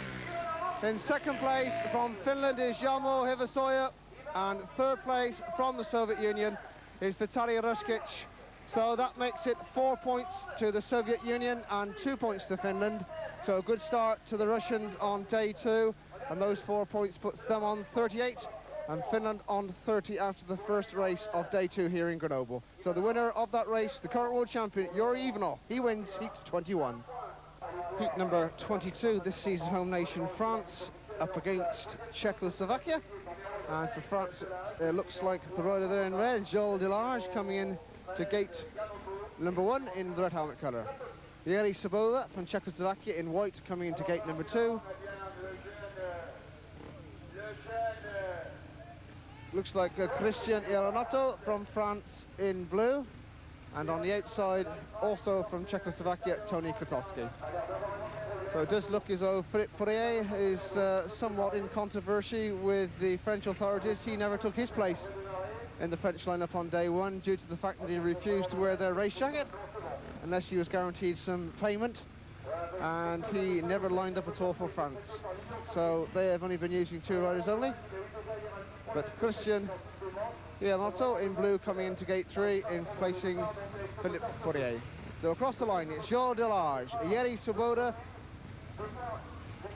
In 2nd place from Finland is Jarmo Hivasoja, and 3rd place from the Soviet Union is Vitaly Ruskic. So that makes it 4 points to the Soviet Union and 2 points to Finland. So a good start to the Russians on day 2, and those 4 points puts them on 38 and Finland on 30 after the first race of day 2 here in Grenoble. So the winner of that race, the current world champion, Yuri Ivanov, he wins heat 21. Heat number 22, this season's home nation, France, up against Czechoslovakia. And for France, it looks like the rider there in red, Joel Delarge, coming in to gate number 1 in the red helmet colour. Jiří Sobola from Czechoslovakia in white, coming into gate number 2. Looks like Christian Iannotto from France in blue. And on the outside, also from Czechoslovakia, Tony Kotowski. So it does look as though Philippe Poirier is somewhat in controversy with the French authorities. He never took his place in the French lineup on day 1 due to the fact that he refused to wear their race jacket unless he was guaranteed some payment, and he never lined up at all for France. So they have only been using 2 riders only. But Christian Ian Otto in blue coming into gate 3 in placing Philippe Poirier. So across the line, it's Joel Delage, Jiri Svoboda,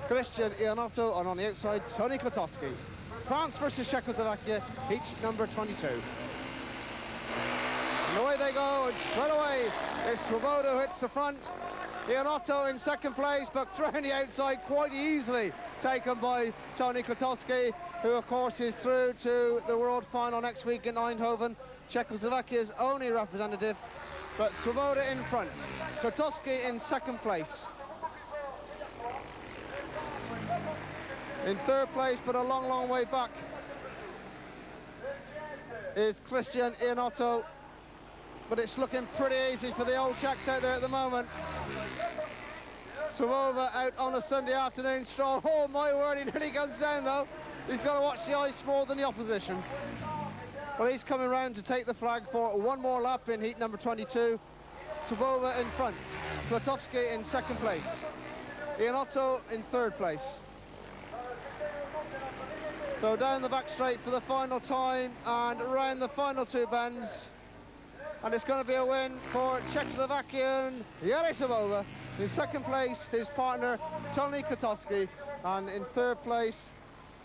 Christian Iannotto, and on the outside, Tony Kotowski. France versus Czechoslovakia, heat number 22. And away they go, and straight away, it's Svoboda who hits the front. Iannotto in second place, but thrown the outside quite easily, taken by Tony Kotowski, who of course is through to the world final next week in Eindhoven, Czechoslovakia's only representative. But Svoboda in front, Kotowski in second place. In third place, but a long, long way back, is Christian Iannotto. But it's looking pretty easy for the old Czechs out there at the moment. Svoboda out on a Sunday afternoon stroll. Oh my word, he nearly comes down though. He's got to watch the ice more than the opposition. Well, he's coming round to take the flag for one more lap in heat number 22. Svoboda in front, Kotowski in second place, Iannotto in third place. So down the back straight for the final time and around the final two bends. And it's going to be a win for Czechoslovakian Jiri Svoboda. In second place, his partner Tony Kotowski, and in third place,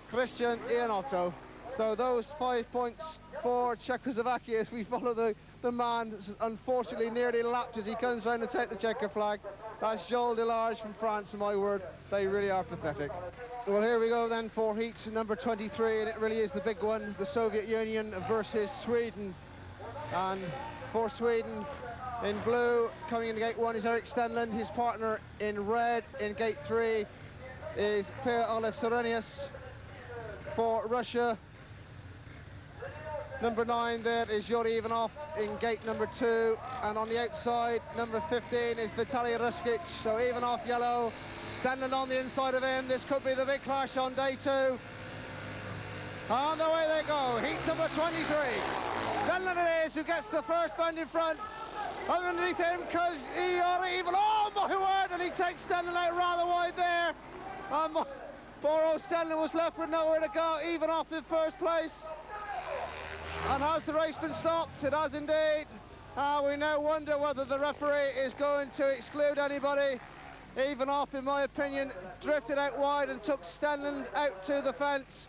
Christian Iannotto. So those 5 points for Czechoslovakia as we follow the man unfortunately nearly lapped as he comes round to take the checker flag. That's Joel Delage from France, and my word, they really are pathetic. Well, here we go then for heat number 23, and it really is the big one, the Soviet Union versus Sweden. And for Sweden, in blue, coming into gate 1 is Erik Stenlund. His partner in red in gate 3 is Per-Olof Serenius. For Russia, number 9 there is Yuri Ivanov in gate number 2, and on the outside, number 15 is Vitaly Ruskic. So Ivanov yellow, Stenlund on the inside of him. This could be the big clash on day 2. And away they go, heat number 23. Stenlund it is who gets the first bend in front. Underneath him because Yuri Ivanov, oh my word, and he takes Stenlund out rather wide there. And poor old Stenlund was left with nowhere to go. Ivanov in first place. And has the race been stopped? It has indeed. We now wonder whether the referee is going to exclude anybody. Ivanov, in my opinion, drifted out wide and took Stenlund out to the fence.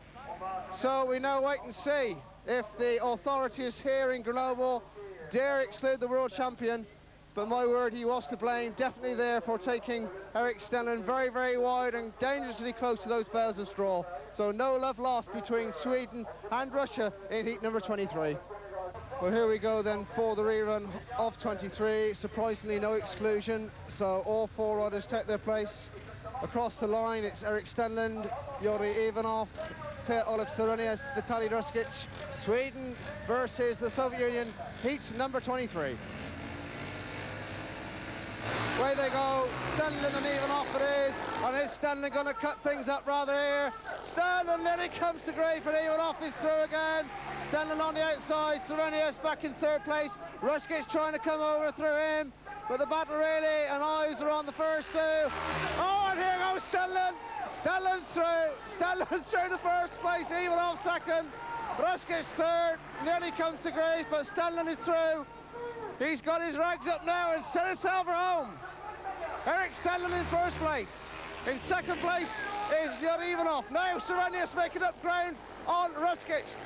So we now wait and see if the authorities here in Grenoble dare exclude the world champion. But my word, he was to blame, definitely there for taking Erik Stenlund very, very wide and dangerously close to those bales of straw. So no love lost between Sweden and Russia in heat number 23. Well, here we go then for the rerun of 23. Surprisingly, no exclusion, so all 4 riders take their place. Across the line, it's Erik Stenlund, Yuri Ivanov, Per-Olof Serenius, Vitaly Ruskic. Sweden versus the Soviet Union, heat number 23. Away they go, Stenlund and Ivanov it is, and is Stenlund going to cut things up rather here? Stenlund nearly comes to grief, and Ivanov is through again. Stenlund on the outside, Serenius back in third place. Ruskic trying to come over through him, but the battle really, and eyes are on the first 2. Oh, and here goes Stenlund. Stenlund's through. Stenlund's through the first place, Ivanov second. Ruskic third, nearly comes to grief, but Stenlund is through. He's got his rags up now and set himself home. Erik Stenlund in first place. In second place is Yuri Ivanov. Now Serenius making up ground on Ruskic.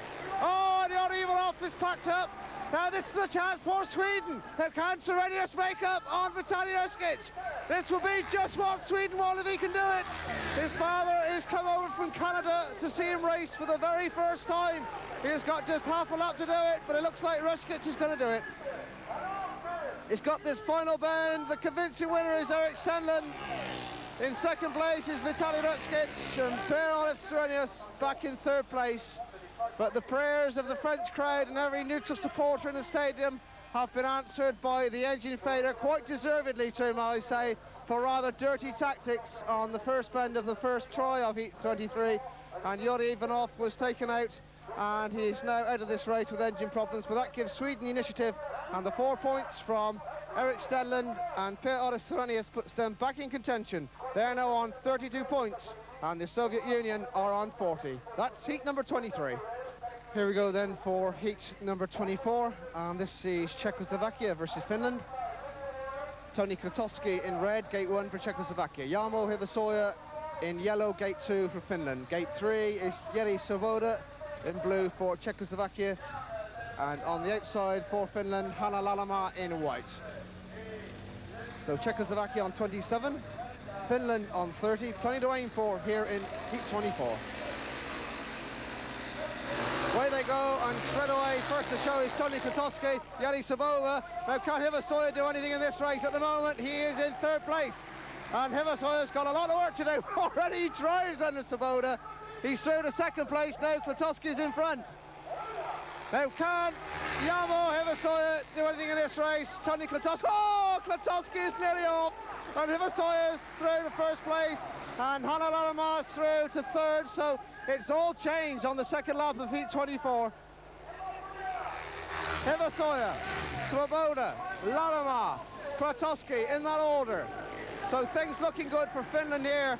Oh, and Yuri Ivanov is packed up. Now this is a chance for Sweden. Can Serenius make up on Vitaly Ruskic? This will be just what Sweden want if he can do it. His father has come over from Canada to see him race for the very first time. He has got just half a lap to do it, but it looks like Ruskic is going to do it. It's got this final bend. The convincing winner is Erik Stenlund. In second place is Vitaly Ruskic, and Per-Olof Serenius back in third place. But the prayers of the French crowd and every neutral supporter in the stadium have been answered by the engine failure, quite deservedly too, may I say, for rather dirty tactics on the first bend of the first try of heat 23. And Yuri Ivanov was taken out, and he is now out of this race with engine problems, but that gives Sweden the initiative, and the 4 points from Erik Stenlund and Per-Olof Serenius puts them back in contention. They're now on 32 points, and the Soviet Union are on 40. That's heat number 23. Here we go then for heat number 24. This is Czechoslovakia versus Finland. Tony Klotowski in red, gate 1 for Czechoslovakia. Jarmo Hivasoja in yellow, gate 2 for Finland. Gate 3 is Jiri Svoboda in blue for Czechoslovakia. And on the outside for Finland, Hanna Lalamaa in white. So Czechoslovakia on 27, Finland on 30. Plenty to aim for here in heat 24. Away they go, and straight away, first to show is Tony Klotowski, Jiri Svoboda. Now, can Hivasoja do anything in this race at the moment? He is in 3rd place, and Hivasoja's got a lot of work to do. Already he drives under Svoboda. He's through to 2nd place now. Klotowski's in front. Now, can Jarmo Hivasoja do anything in this race? Tony Klotowski. Oh, Klotowski is nearly off, and Hivasoja's through to 1st place, and Hanna Lalamaa through to 3rd. So it's all changed on the 2nd lap of heat 24. Hivasoja, Svoboda, Lalamaa, Klotowski in that order. So things looking good for Finland here.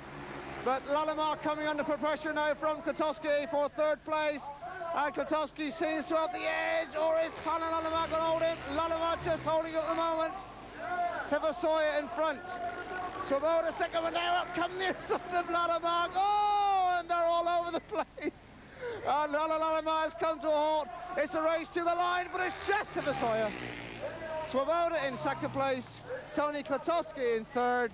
But Lalamaa coming under pressure now from Klotowski for 3rd place. And Klotowski seems to have the edge, or is Hanna Lalamaa going to hold him? Lalamaa just holding it at the moment. Hivasoja in front. Svoboda 2nd one now, up come the inside of Lalamaa. Oh, and they're all over the place. And Lalamaa has come to a halt. It's a race to the line, but it's just Hivasoja. Svoboda in 2nd place, Tony Klotowski in 3rd.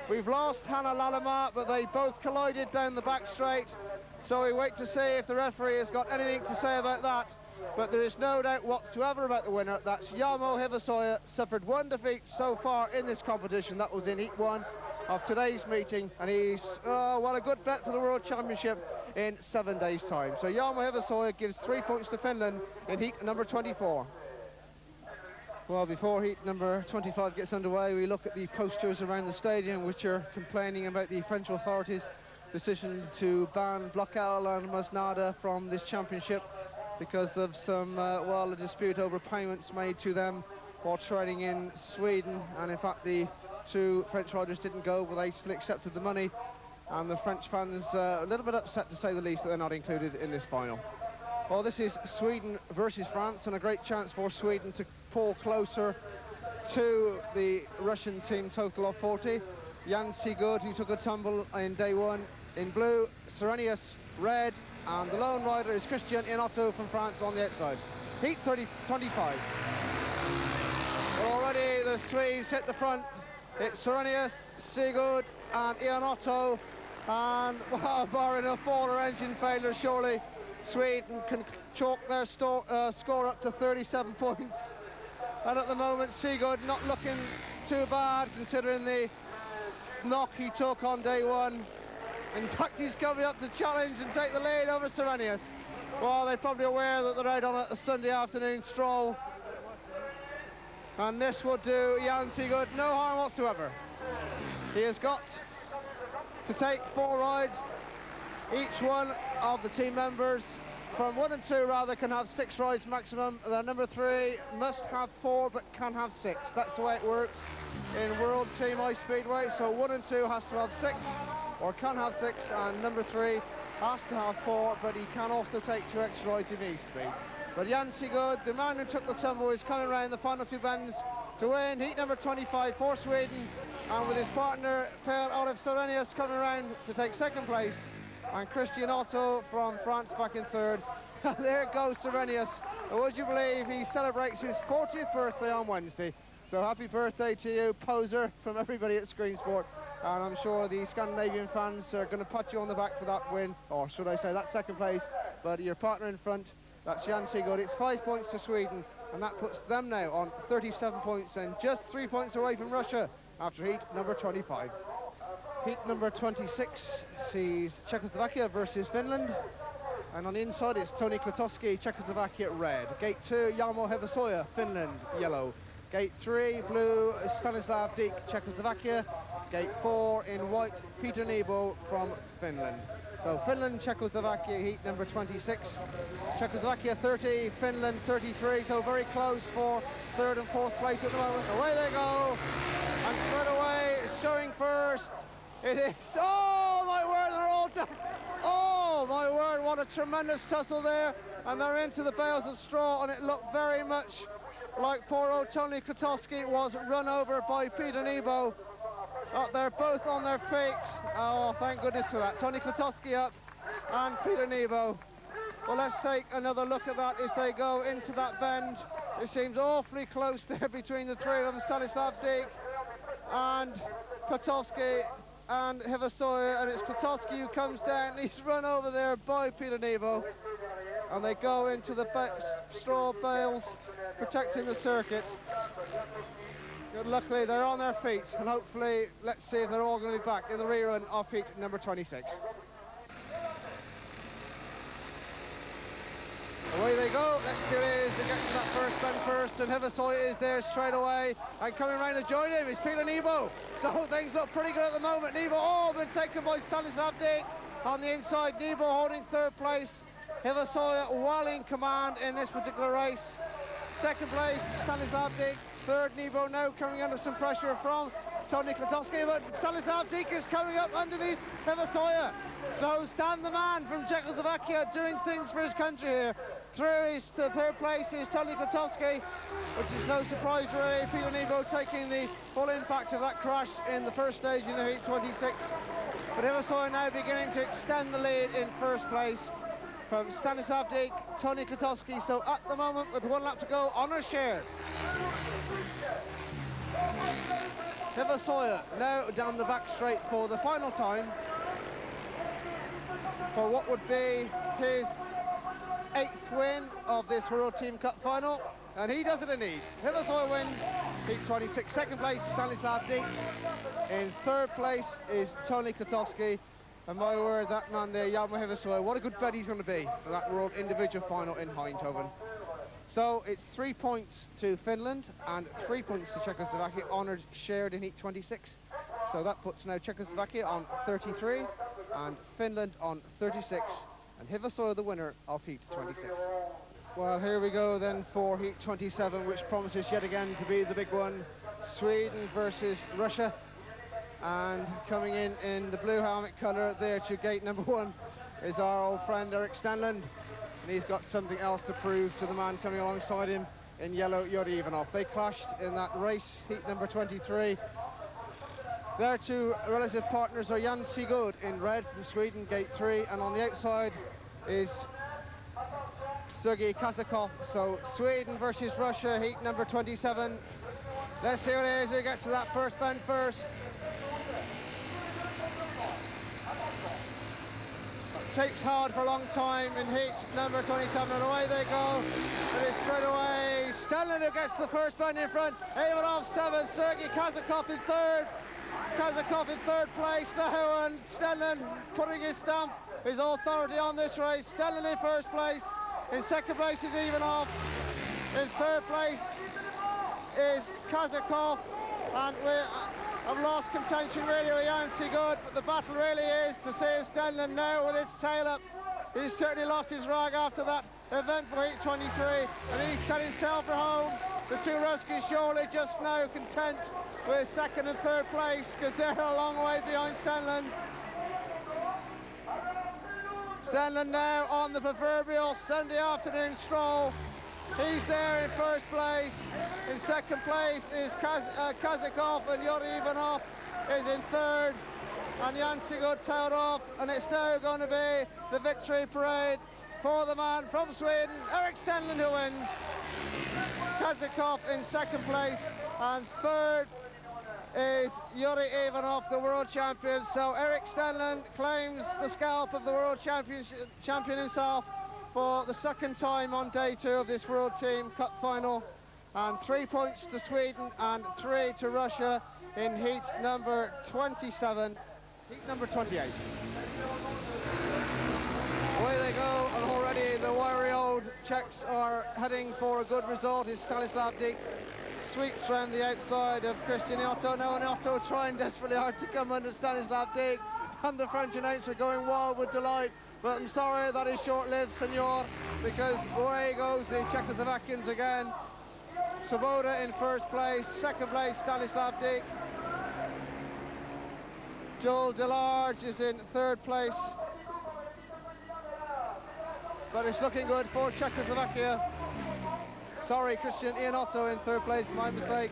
We've lost Hanna Lalamaa, but they both collided down the back straight. So we wait to see if the referee has got anything to say about that. But there is no doubt whatsoever about the winner. That's Jarmo Hivasoja, suffered 1 defeat so far in this competition. That was in heat 1 of today's meeting, and he's, well, a good bet for the World Championship in 7 days' time. So Jarmo Hivasoja gives 3 points to Finland in heat number 24. Well, before heat number 25 gets underway, we look at the posters around the stadium, which are complaining about the French authorities' decision to ban Blocal and Masnada from this championship because of some, well, a dispute over payments made to them while training in Sweden. And in fact, the 2 French riders didn't go, but they still accepted the money. And the French fans a little bit upset, to say the least, that they're not included in this final. Well, this is Sweden versus France, and a great chance for Sweden to pull closer to the Russian team total of 40. Jan Sigurd, who took a tumble in day 1, in blue, Serenius red, and the lone rider is Christian Iannotto from France on the outside. Heat 25. Well, already the Swedes hit the front. It's Serenius, Sigurd and Iannotto, and well, barring a fall or engine failure, surely Sweden can chalk their score up to 37 points. And at the moment, Sigurd not looking too bad considering the knock he took on day 1. In fact, he's coming up to challenge and take the lead over Serenius. Well, they're probably aware that they're out on a Sunday afternoon stroll. And this will do Jan Sigurd no harm whatsoever. He has got to take 4 rides. Each one of the team members, from 1 and 2 rather, can have 6 rides maximum. The number 3 must have 4 but can have 6. That's the way it works in World Team Ice Speedway. So 1 and 2 has to have 6, or can have 6, and number 3 has to have 4, but he can also take 2 extra rides in each speed. But Jan Sigurd, the man who took the tumble, is coming around the final 2 bends to win heat number 25 for Sweden, and with his partner Per-Olof Serenius coming around to take 2nd place, and Christian Otto from France back in 3rd. There goes Serenius. Would you believe he celebrates his 40th birthday on Wednesday? So happy birthday to you, poser, from everybody at Screen Sport. And I'm sure the Scandinavian fans are going to pat you on the back for that win, or should I say that 2nd place. But your partner in front, that's Jan Sigurd. It's 5 points to Sweden, and that puts them now on 37 points and just 3 points away from Russia after heat number 25. Heat number 26 sees Czechoslovakia versus Finland. And on the inside, it's Tony Klotowski, Czechoslovakia red. Gate 2, Jarmo Hivasoja, Finland yellow. Gate 3, blue, Stanislav Dyk, Czechoslovakia. Gate 4 in white, Peter Nebo from Finland. So Finland, Czechoslovakia, heat number 26. Czechoslovakia 30, Finland 33, so very close for 3rd and 4th place at the moment. Away they go, and straight away, showing first, it is, oh my word, they're all done. Oh my word, what what a tremendous tussle there, and they're into the bales of straw, and it looked very much like poor old Tony Kotowski was run over by Peter Nebo. They're both on their feet. Oh, thank goodness for that. Tony Kotowski up and Peter Nebo. Well, let's take another look at that as they go into that bend. It seems awfully close there between the three of them, Stanislav Dyk and Kotowski and Hivasoya, and it's Kotowski who comes down. He's run over there by Peter Nebo, and they go into the straw bales, protecting the circuit. Good, luckily they're on their feet, and hopefully, let's see if they're all going to be back in the rerun of heat number 26. Away they go. Let's see what it is. It gets to that first bend first, and Hivasoya is there straight away. And coming around to join him is Peter Nebo. So things look pretty good at the moment. Nebo all been taken by Stanislav Dyk on the inside. Nebo holding third place. Hivasoya well in command in this particular race. Second place, Stanislav Dyk. Third, Nebo now coming under some pressure from Tony Kotowski, but Stanislav Dyk is coming up underneath Hivasoya. So Stan the man from Czechoslovakia doing things for his country here. Through his third place is Tony Kotowski, which is no surprise really. Peter Nebo taking the full impact of that crash in the first stage in the heat 26. But Hivasoya now beginning to extend the lead in first place from Stanislav Dyk, Tony Kotowski. So at the moment, with 1 lap to go, honours shared. Hivasoya now down the back straight for the final time for what would be his 8th win of this World Team Cup final, and he does it indeed. Hivasoya wins heat 26. Second place, Stanislav Dyk. In third place is Tony Kotowski. And my word, that man there, Jarmo Hivasoya, what a good bet he's going to be for that World Individual Final in Eindhoven. So it's 3 points to Finland and 3 points to Czechoslovakia, honours shared in heat 26. So that puts now Czechoslovakia on 33 and Finland on 36. And Hivasoya the winner of heat 26. Well, here we go then for heat 27, which promises yet again to be the big one. Sweden versus Russia. And coming in the blue helmet colour there to gate number 1 is our old friend Erik Stenlund. And he's got something else to prove to the man coming alongside him in yellow, Yuri Ivanov. They clashed in that race, heat number 23. Their two relative partners are Jan Sigurd in red from Sweden, gate 3, and on the outside is Sergei Kazakov. So Sweden versus Russia, heat number 27. Let's see what it is. Who gets to that first bend first? Tapes hard for a long time in heat number 27, and away they go. It is straight away Stenlund who gets the first bend in front. Ivanov 7, Sergei Kazakov in third. Kazakov in third place now, and Stenlund putting his stamp, his authority on this race. Stenlund in first place. In second place is Ivanov. In third place is Kazakov, and I've lost contention really with Jan Sigurd, but the battle really is to see Stenlund now with its tail up. He's certainly lost his rag after that event for heat 23, and he's set himself for home. The two Ruskies surely just now content with second and third place, because they're a long way behind Stenlund. Stenlund now on the proverbial Sunday afternoon stroll. He's there in first place. In second place is Kazakov, and Yuri Ivanov is in third. And Jan Sigurd tailed off, and it's now going to be the victory parade for the man from Sweden, Erik Stenlund, who wins. Kazakov in second place, and third is Yuri Ivanov, the world champion. So Erik Stenlund claims the scalp of the world champion himself for the second time on day 2 of this World Team Cup final. And 3 points to Sweden and 3 to Russia in heat number 27. Heat number 28. Away they go, and already the wiry old Czechs are heading for a good result. Is Stanislav Dyk sweeps around the outside of Christian Otto. Now, and Otto trying desperately hard to come under Stanislav Dyk, and the French announcer going wild with delight. But I'm sorry, that is short-lived, senor, because away goes the Czechoslovakians again. Svoboda in first place, second place Stanislav Dyk. Joel Delarge is in third place. but it's looking good for Czechoslovakia. Sorry, Christian Iannotto in third place, my mistake.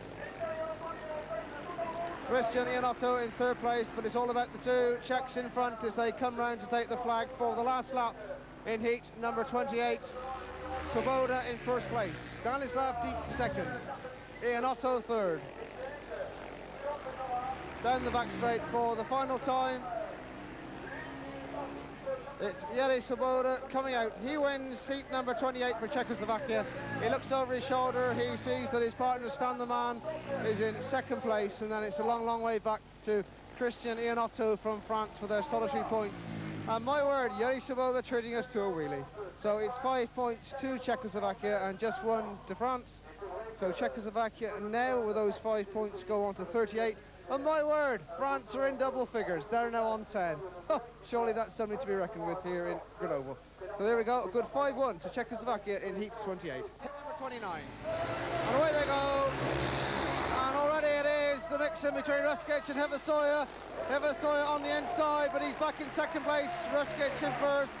Christian Iannotto in third place, but it's all about the two Czechs in front as they come round to take the flag for the last lap in heat number 28. Svoboda in first place, Stanislav Dík second, Iannotto third. Down the back straight for the final time. It's Jiří Svoboda coming out. He wins heat number 28 for Czechoslovakia. He looks over his shoulder, he sees that his partner Stan the Man is in second place, and then it's a long, long way back to Christian Iannotto from France for their solitary point. And my word, Jiří Svoboda treating us to a wheelie. So it's 5 points to Czechoslovakia and just 1 to France. So Czechoslovakia now with those 5 points go on to 38. And my word, France are in double figures. They're now on 10. Oh, surely that's something to be reckoned with here in Grenoble. So there we go, a good 5-1 to Czechoslovakia in heat 28. Hit number 29. And away they go. And already it is the mix-in between Ruskic and Heversoya. Heversoya on the inside, but he's back in second place. Ruskic in first.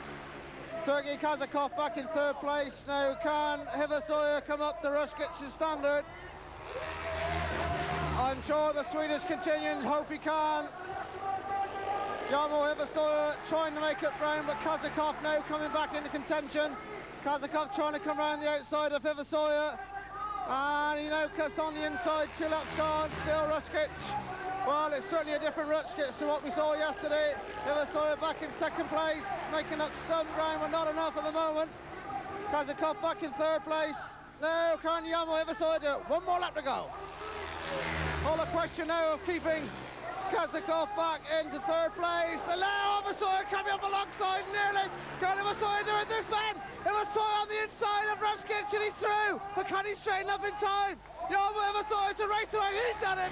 Sergei Kazakov back in third place. Now can Heversoya come up to Ruskic's standard? I'm sure the Swedish contingent hope he can. Jarmo Heversoya trying to make up ground, but Kazakov now coming back into contention. Kazakov trying to come around the outside of Heversoya. And he now cuts on the inside, 2 laps gone, still Ruskic. Well, it's certainly a different Ruskic to what we saw yesterday. Heversoya back in second place, making up some ground, but not enough at the moment. Kazakov back in third place. Now can Jarmo Heversoya do it? 1 more lap to go. All the question now of keeping Kazakov back into third place. And now Heversoya coming up alongside nearly. Can Heversoya do it this man? Heversoya on the inside of Ruskic and he's through. But can he straighten up in time? Jarmo Heversoya to race tonight. He's done it.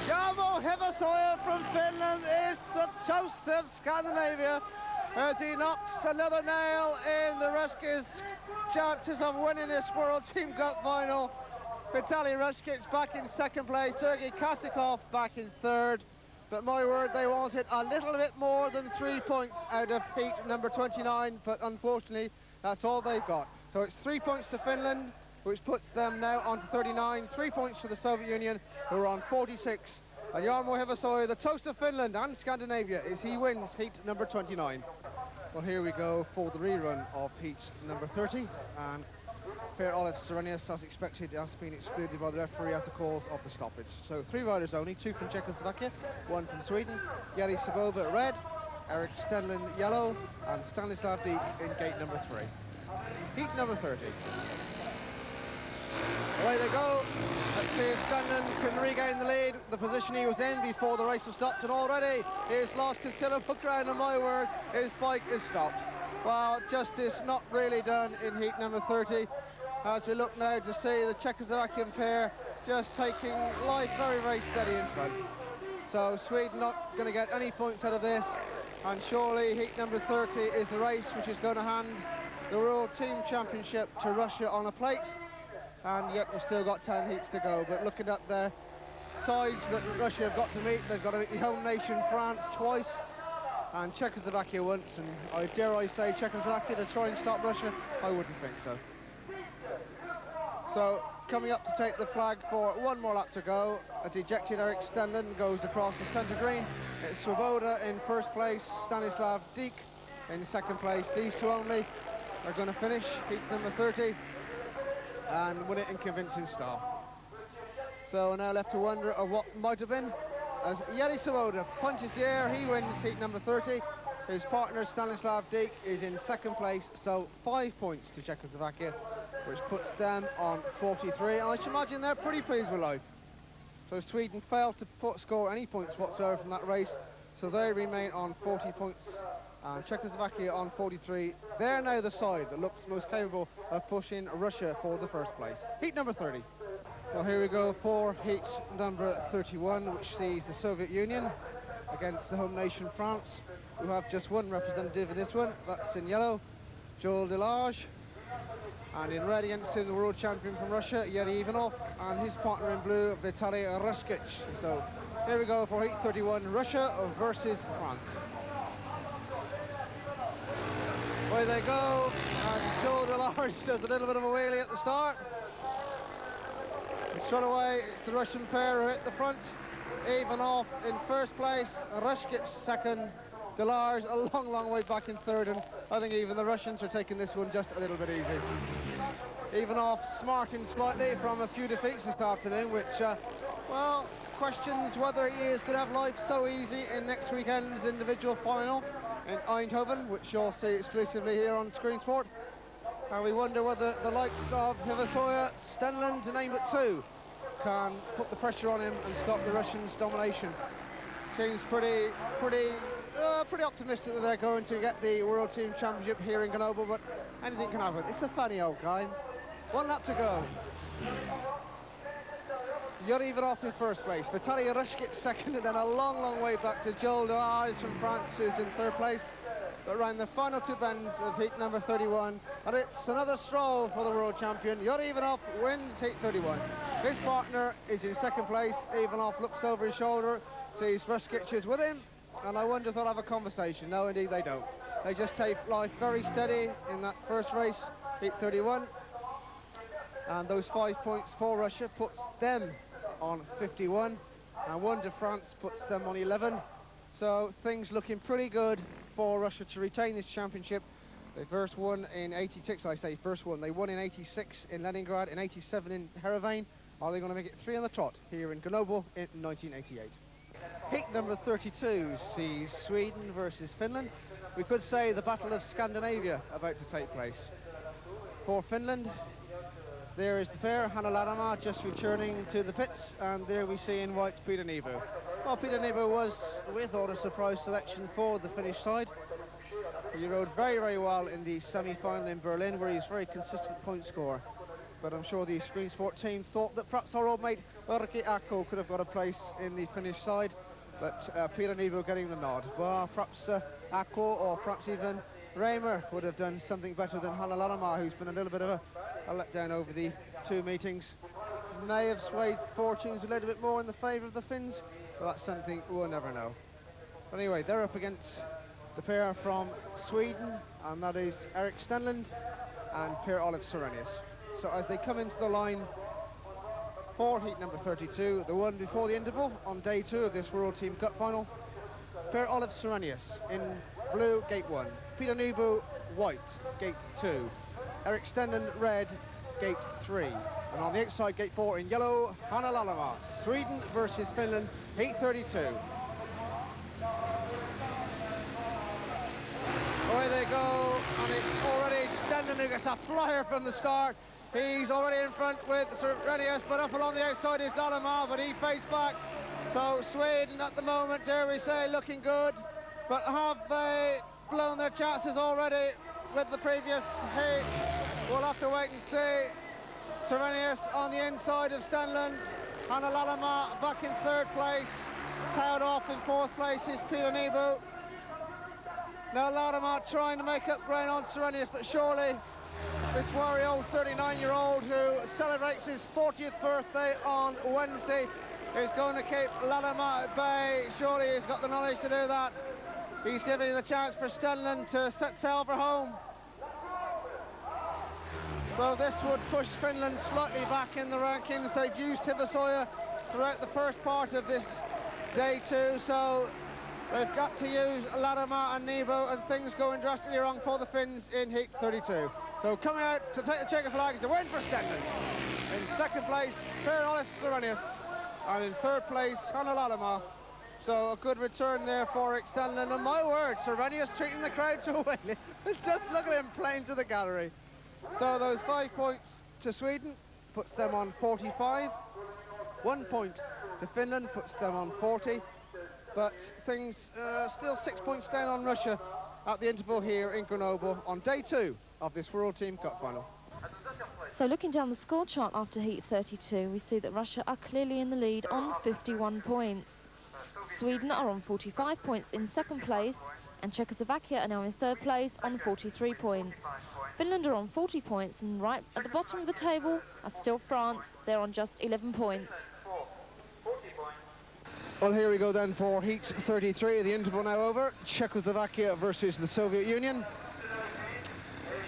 Jarmo Heversoya from Finland is the toast of Scandinavia as he knocks another nail in the Ruskic's chances of winning this World Team Cup final. Vitaly Ruskic back in second place, Sergei Kazakov back in third. But my word, they wanted a little bit more than 3 points out of heat number 29, but unfortunately, that's all they've got. So it's 3 points to Finland, which puts them now on to 39, 3 points to the Soviet Union, who are on 46. And Jarmo Heversoya, the toast of Finland and Scandinavia, is he wins heat number 29. Well, here we go for the rerun of heat number 30, and Per-Olof Serenius, as expected, has been excluded by the referee after calls of the stoppage. So 3 riders only, 2 from Czechoslovakia, 1 from Sweden. Jiří Svoboda red, Erik Stenlund yellow, and Stanislav Dík in gate number 3. Heat number 30. Away they go. Let's see if Stenlund can regain the lead, the position he was in before the race was stopped, and already he's lost considerable ground, and my word, his bike is stopped. Well, justice not really done in heat number 30. As we look now to see the Czechoslovakian pair just taking life very, very steady in front. So Sweden not going to get any points out of this, and surely heat number 30 is the race which is going to hand the World Team Championship to Russia on a plate, and yet we've still got 10 heats to go. But looking at their sides that Russia have got to meet, they've got to meet the home nation France twice, and Czechoslovakia once, and dare I say Czechoslovakia to try and stop Russia? I wouldn't think so. So, coming up to take the flag for 1 more lap to go, a dejected Erik Stenlund goes across the centre green. It's Svoboda in first place, Stanislav Dík in second place. These 2 only are going to finish heat number 30 and win it in convincing style. So we're now left to wonder of what might have been, as Jiří Svoboda punches the air, he wins heat number 30. His partner Stanislav Dík is in second place, so 5 points to Czechoslovakia, which puts them on 43. And I should imagine they're pretty pleased with life. So Sweden failed to score any points whatsoever from that race, so they remain on 40 points, and Czechoslovakia on 43. They're now the side that looks most capable of pushing Russia for the first place. Heat number 30. Well, here we go for heat number 31, which sees the Soviet Union against the home nation France, who have just 1 representative in this one. That's in yellow, Joel Delage. And in red against him, the world champion from Russia, Yuri Ivanov, and his partner in blue, Vitaly Ruskic. So here we go for heat 31, Russia versus France. Away they go, and Joe Delarge does a little bit of a wheelie at the start. And straight away, it's the Russian pair who hit the front. Ivanov in first place, Rushkic second, Delarge a long, long way back in third, and I think even the Russians are taking this one just a little bit easy. Ivanov smarting slightly from a few defeats this afternoon, which, well, questions whether he is going to have life so easy in next weekend's individual final in Eindhoven, which you'll see exclusively here on Screen Sport. And we wonder whether the likes of Hivasoya, Stenland, to name but two, can put the pressure on him and stop the Russians' domination. Seems pretty optimistic that they're going to get the World Team Championship here in Grenoble, but anything can happen. It's a funny old game. 1 lap to go. Yuri Ivanov in first place, Vitaly Rushkic second, and then a long, long way back to Joel Delarge from France, who's in third place. But around the final two bends of heat number 31, and it's another stroll for the world champion. Yuri Ivanov wins heat 31. His partner is in second place. Ivanov looks over his shoulder, sees Rushkic is with him, and I wonder if they'll have a conversation. No, indeed they don't. They just take life very steady in that first race, heat 31. And those 5 points for Russia puts them on 51, and 1 to France puts them on 11. So things looking pretty good for Russia to retain this championship. They first won in 86, I say first won. They won in 86 in Leningrad, in 87 in Yerevan. Are they going to make it 3 on the trot here in Grenoble in 1988? Heat number 32 sees Sweden versus Finland. We could say the Battle of Scandinavia about to take place. For Finland, there is the pair, Hanna Lärama, just returning to the pits, and there we see in white Peter Nebo. Well, Peter Nebo was, we thought, a surprise selection for the Finnish side. He rode very, very well in the semi-final in Berlin, where he's a very consistent point scorer. But I'm sure the Screen Sport team thought that perhaps our old mate Erkki Akko could have got a place in the Finnish side, but Peter Nebo getting the nod. Well, perhaps Akko or perhaps even Reimer would have done something better than Hanna Lärama, who's been a little bit of a letdown over the two meetings. May have swayed fortunes a little bit more in the favour of the Finns, but that's something we'll never know. But anyway, they're up against the pair from Sweden, and that is Erik Stenland and Per-Olof Serenius. So as they come into the line for heat number 32, the one before the interval on day 2 of this World Team Cup final, Per-Olof Serenius in blue, gate 1. Peter Nebo, white, gate 2. Erik Stenland, red, gate 3. And on the outside, gate 4 in yellow, Hanna Lärama. Sweden versus Finland, heat 32. Away they go, and it's already Stenland who gets a flyer from the start. He's already in front with Serenius, but up along the outside is Lärama, but he fades back. So Sweden at the moment, dare we say, looking good. But have they blown their chances already with the previous heat? We'll have to wait and see. Serenius on the inside of Stenland. Hanna Lärama back in third place. Tailed off in fourth place is Peter Nebo. Now Lärama trying to make up ground on Serenius, but surely this wary old 39-year-old who celebrates his 40th birthday on Wednesday is going to keep Lärama at bay. Surely he's got the knowledge to do that. He's giving the chance for Stenland to set sail for home. So this would push Finland slightly back in the rankings. They've used Hivasoya throughout the first part of this day 2, so they've got to use Lärama and Nebo, and things going drastically wrong for the Finns in heat 32. So coming out to take the checker flag is the win for Stenland. In second place, Per-Olof Serenius, and in third place, Hanna Lärama. So a good return there for Erik Stenland, and my word, Serenius treating the crowd so well. Just look at him playing to the gallery. So those 5 points to Sweden puts them on 45. 1 point to Finland puts them on 40. But things still 6 points down on Russia at the interval here in Grenoble on day 2 of this World Team Cup final. So looking down the score chart after heat 32, we see that Russia are clearly in the lead on 51 points. Sweden are on 45 points in second place, and Czechoslovakia are now in third place on 43 points. Finland are on 40 points, and right at the bottom of the table are still France. They're on just 11 points. Well, here we go then for heat 33, the interval now over. Czechoslovakia versus the Soviet Union.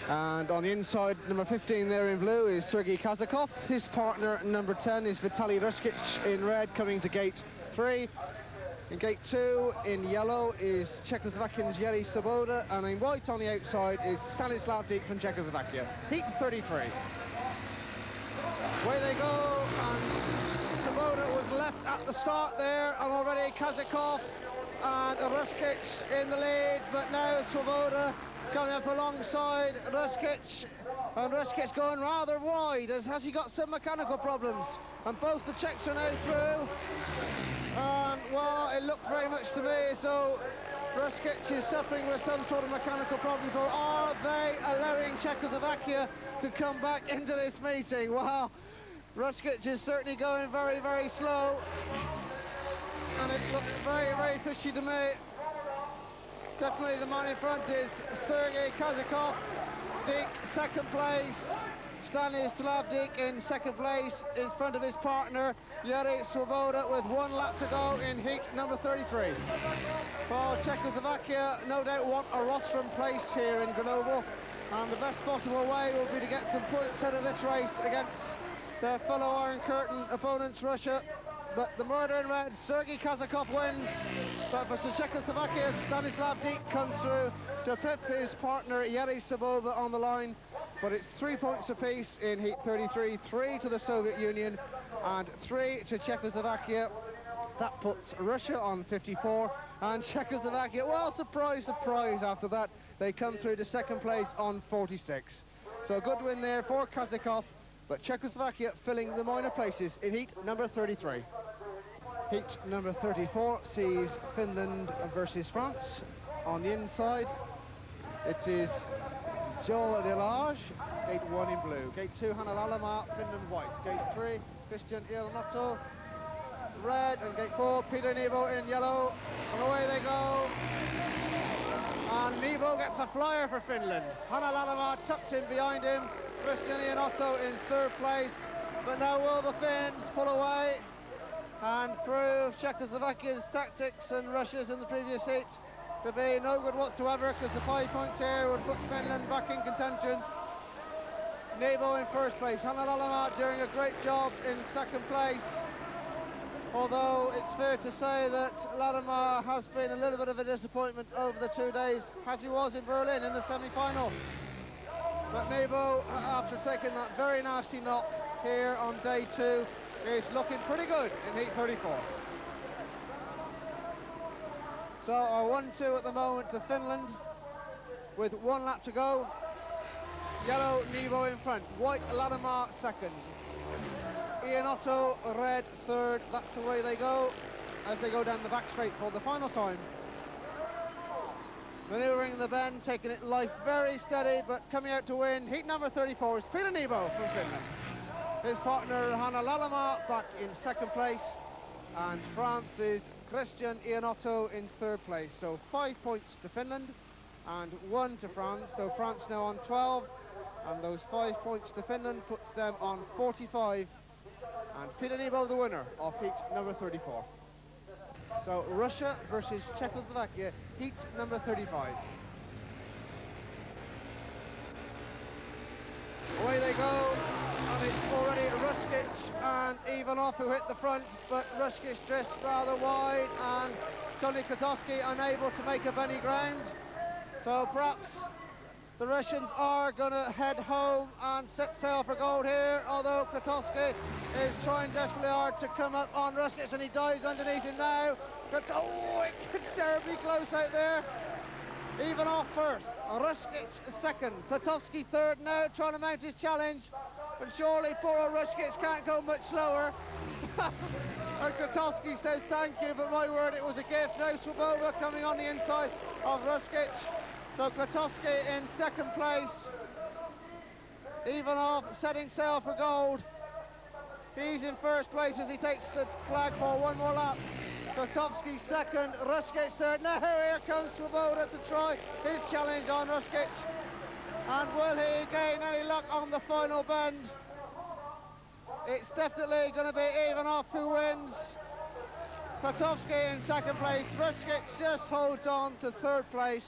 And on the inside, number 15 there in blue is Sergei Kazakov. His partner, number 10, is Vitaly Ruskic in red, coming to gate 3. In gate 2, in yellow, is Czechoslovakian's Jiří Svoboda, and in white on the outside is Stanislav Dík from Czechoslovakia. Heat 33. Away they go, and Svoboda was left at the start there, and already Kazakov and Ruskic in the lead, but now Svoboda coming up alongside Ruskic, and Ruskic going rather wide, as has he got some mechanical problems, and both the Czechs are now through. And, well, it looked very much to me as though Ruskic is suffering with some sort of mechanical problems, or are they allowing Czechoslovakia to come back into this meeting? Wow, Ruskic is certainly going very, very slow, and it looks very, very fishy to me. Definitely the man in front is Sergei Kazakov. Dík, second place. Stanislav Dík in second place, in front of his partner, Jiří Svoboda, with 1 lap to go in heat number 33. Well, Czechoslovakia no doubt want a rostrum place here in Grenoble, and the best possible way will be to get some points out of this race against their fellow Iron Curtain opponents, Russia. But the murder in red, Sergei Kazakov wins, but for Czechoslovakia, Stanislav Dík comes through to pip his partner Jiří Svoboda on the line. But it's 3 points apiece in heat 33, 3 to the Soviet Union and 3 to Czechoslovakia. That puts Russia on 54, and Czechoslovakia, well, surprise, surprise, after that they come through to second place on 46. So a good win there for Kazakov, but Czechoslovakia filling the minor places in heat number 33. Heat number 34 sees Finland versus France. On the inside, it is Joel Delage, gate 1 in blue. Gate 2, Hanna Lalama, Finland white. Gate 3, Christian Iernotto, red. And gate 4, Peter Nebo in yellow. And away they go. And Nebo gets a flyer for Finland. Hanna Lalama tucked in behind him. Christian Iernotto in third place. But now will the Finns pull away and prove Czechoslovakia's tactics and Russia's in the previous heat to be no good whatsoever, because the 5 points here would put Finland back in contention. Nebo in first place. Hanna Lalama doing a great job in second place, although it's fair to say that Lalama has been a little bit of a disappointment over the 2 days, as he was in Berlin in the semi-final. But Nebo, after taking that very nasty knock here on day 2, is looking pretty good in heat 34. So a 1-2 at the moment to Finland, with 1 lap to go. Yellow, Nebo in front. White, Lalama second. Iernotto, red, third. That's the way they go as they go down the back straight for the final time. Manoeuvring the bend, taking it life very steady, but coming out to win. Heat number 34 is Peter Nebo from Finland. His partner, Hanna Lalama, back in second place. And France is Christian Iernotto in third place. So 5 points to Finland and 1 to France. So France now on 12, and those 5 points to Finland puts them on 45. And Peter Nebo the winner of heat number 34. So Russia versus Czechoslovakia, heat number 35. Away they go, and it's already Ruskic and Ivanov who hit the front, but Ruskic just rather wide, and Tony Kwiatkowski unable to make up any ground. So perhaps the Russians are going to head home and set sail for gold here, although Kwiatkowski is trying desperately hard to come up on Ruskic, and he dives underneath him now. Oh, it gets terribly close out there. Ivanov first, Ruskic second, Kwiatkowski third now, trying to mount his challenge, and surely poor old Ruskic can't go much slower. And Kwiatkowski says thank you, but my word, it was a gift. Now Svoboda coming on the inside of Ruskic. So Kwiatkowski in second place. Ivanov setting sail for gold. He's in first place as he takes the flag for 1 more lap. Kwiatkowski second, Ruskic third. Now here comes Svoboda to try his challenge on Ruskic. And will he gain any luck on the final bend? It's definitely going to be Ivanov who wins. Kwiatkowski in second place. Ruskic just holds on to third place.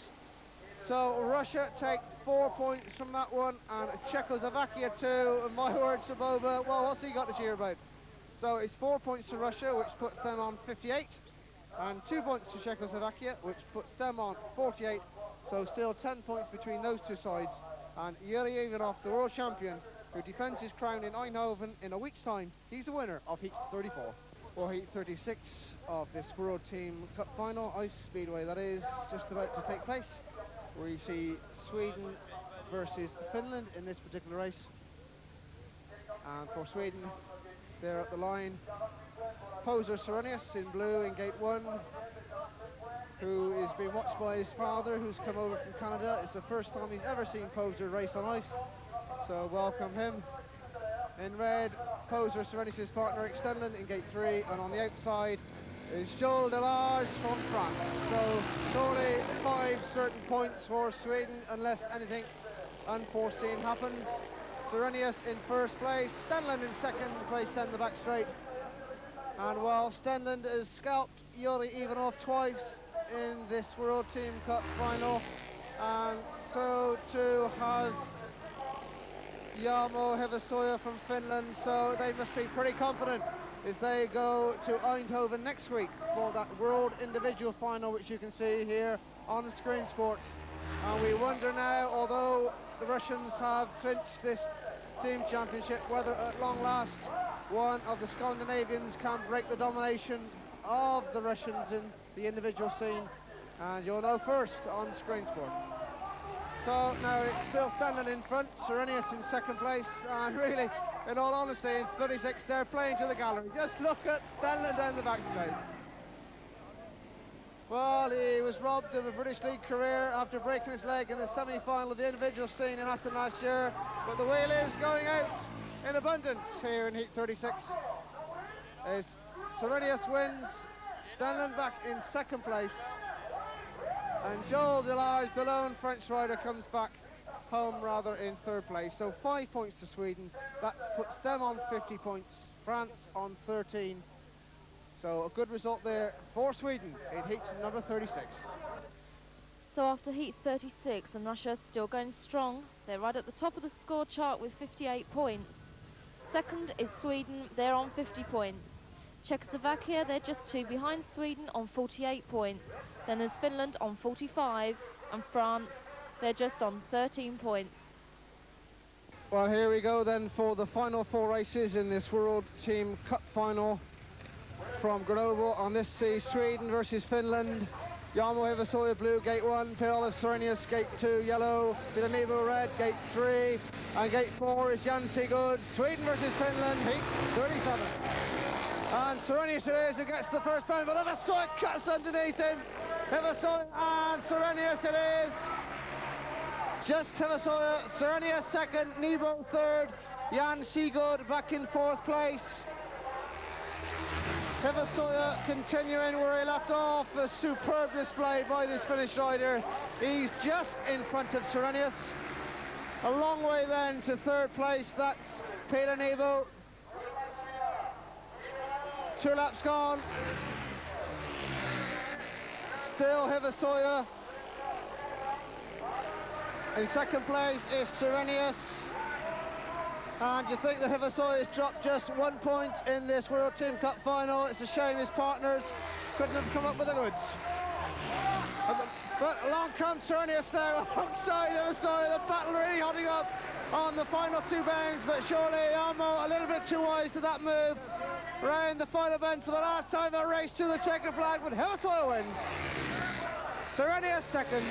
So Russia take 4 points from that one, and Czechoslovakia 2, and my word, Saboba, well, what's he got to cheer about? So it's 4 points to Russia, which puts them on 58, and 2 points to Czechoslovakia, which puts them on 48, so still 10 points between those two sides, and Yuri Ivanov, the world champion, who defends his crown in Eindhoven in a week's time, he's the winner of Heat 34. Well, Heat 36 of this World Team Cup Final, ice speedway that is, just about to take place, where you see Sweden versus Finland in this particular race. And for Sweden, they're at the line, Poser Serenius in blue in gate 1, who is being watched by his father, who's come over from Canada. It's the first time he's ever seen Poser race on ice, so welcome him. In red, Poser Serenius' partner Extendland in gate 3, and on the outside is Joel Delage from France. So only 5 certain points for Sweden unless anything unforeseen happens. Serenius in first place, Stenland in second place down the back straight. And while Stenland has scalped Yuri Ivanov twice in this World Team Cup Final, and so too has Jarmo Hevesoja from Finland, so they must be pretty confident as they go to Eindhoven next week for that World Individual Final, which you can see here on Screen Sport. And we wonder now, although the Russians have clinched this team championship, whether at long last one of the Scandinavians can break the domination of the Russians in the individual scene, and you'll know first on Screen Sport. So now it's still Stenland in front, Serenius in second place, and really, in all honesty, in 36 they're playing to the gallery. Just look at Stenland down the back straight. Well, he was robbed of a British League career after breaking his leg in the semi-final of the individual scene in Assen last year, but the wheel is going out in abundance here in Heat 36. As Serenius wins, Stenland back in second place, and Joel Delage, the lone French rider, comes back home rather in third place. So 5 points to Sweden, that puts them on 50 points, France on 13. So a good result there for Sweden in Heat number 36. So after Heat 36, and Russia still going strong, they're right at the top of the score chart with 58 points. Second is Sweden, they're on 50 points. Czechoslovakia, they're just 2 behind Sweden on 48 points. Then there's Finland on 45, and France, they're just on 13 points. Well, here we go then for the final 4 races in this World Team Cup Final from Grenoble. On this sees Sweden versus Finland. Jarmo Hevesoja blue, gate 1, Per-Olof Serenius, gate 2, yellow, GRENOBLE red, gate 3, and gate 4 is Jan Sigurd. Sweden versus Finland, Heat 37. And Serenius it is who gets the first pen, but Hevesoja cuts underneath him. Hevesoja and Serenius it is. Just Hevesoja, Serenius second, Nebo third, Jan Sigurd back in fourth place. Hevesoja continuing where he left off, a superb display by this Finnish rider. He's just in front of Serenius. A long way then to third place, that's Peter Nebo. 2 laps gone. Still Hevesoja. In second place is Serenius. And you think that Hevesoja has dropped just 1 point in this World Team Cup Final. It's a shame his partners couldn't have come up with the goods. But along comes Serenius now alongside Hevesoja. The battle really hotting up on the final 2 bends, but surely Jarmo a little bit too wise to that move. Round the final bend for the last time a race to the checkered flag, but Hevesoja wins. Serenius second,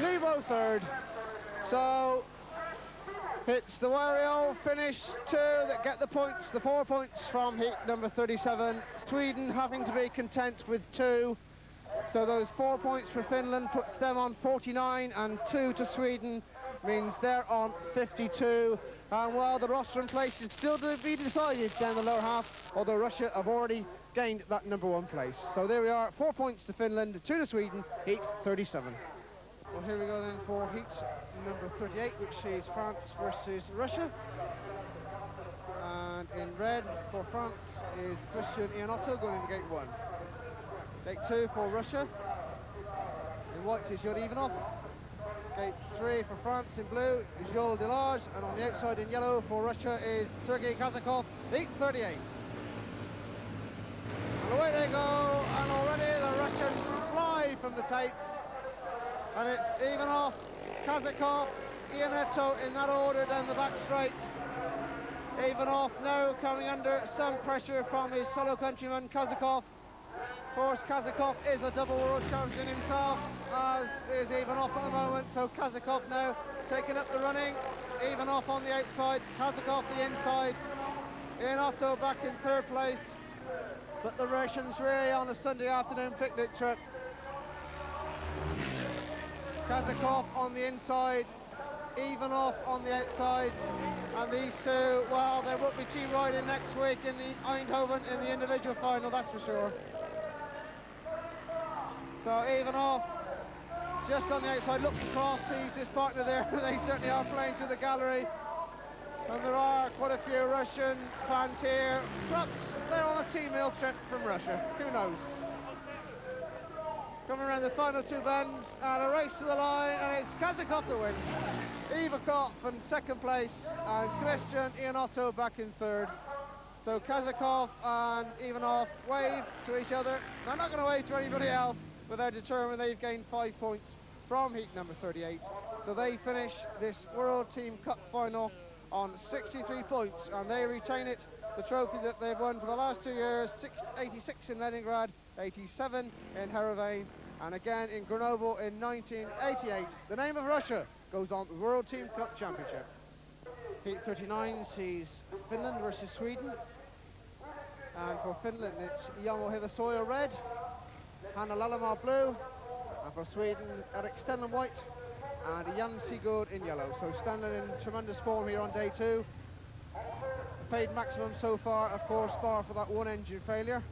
Nebo third. So it's the Wario finish 2 that get the points, the 4 points from Heat number 37. Sweden having to be content with 2. So those 4 points for Finland puts them on 49, and 2 to Sweden means they're on 52. And while the roster in place is still to be decided down the lower half, although Russia have already gained that number 1 place. So there we are, 4 points to Finland, 2 to Sweden, Heat 37. Well, here we go then for Heat number 38, which sees France versus Russia. And in red for France is Christian Iannotto going into gate 1. Gate 2 for Russia. In white is Yuri Ivanov. Gate 3 for France in blue is Jules Delage, and on the outside in yellow for Russia is Sergei Kazakov, heat 38. And away they go, and already the Russians fly from the tights. And it's Ivanov, Kazakov, Ianetto in that order down the back straight. Ivanov now coming under some pressure from his fellow countryman Kazakov. Of course, Kazakov is a double world champion himself, as is Ivanov at the moment, so Kazakov now taking up the running. Ivanov on the outside, Kazakov the inside. Ianetto back in third place. But the Russians really on a Sunday afternoon picnic trip. Kazakov on the inside, Ivanov on the outside, and these two, well, they won't be team riding next week in the Eindhoven in the individual final, that's for sure. So Ivanov just on the outside, looks across, sees his partner there. They certainly are playing to the gallery, and there are quite a few Russian fans here. Perhaps they're on a team meal trip from Russia, who knows. Coming around the final two bends, and a race to the line, and it's Kazakov that wins. Ivakov in second place, and Christian Ianetto back in third. So Kazakov and Ivanov wave to each other. They're not going to wave to anybody else, but they're determined. They've gained 5 points from heat number 38. So they finish this World Team Cup final on 63 points, and they retain it, the trophy that they've won for the last 2 years, 86 in Leningrad, 87 in Yerevan, and again in Grenoble in 1988. The name of Russia goes on to the World Team Cup Championship. Heat 39 sees Finland versus Sweden, and for Finland it's Jarmo Hevosoja red, Hanna Lalamaa blue, and for Sweden Erik Stenlund white, and Jan Sigurd in yellow. So Stenlund in tremendous form here on day two. Paid maximum so far, of course, bar for that one engine failure.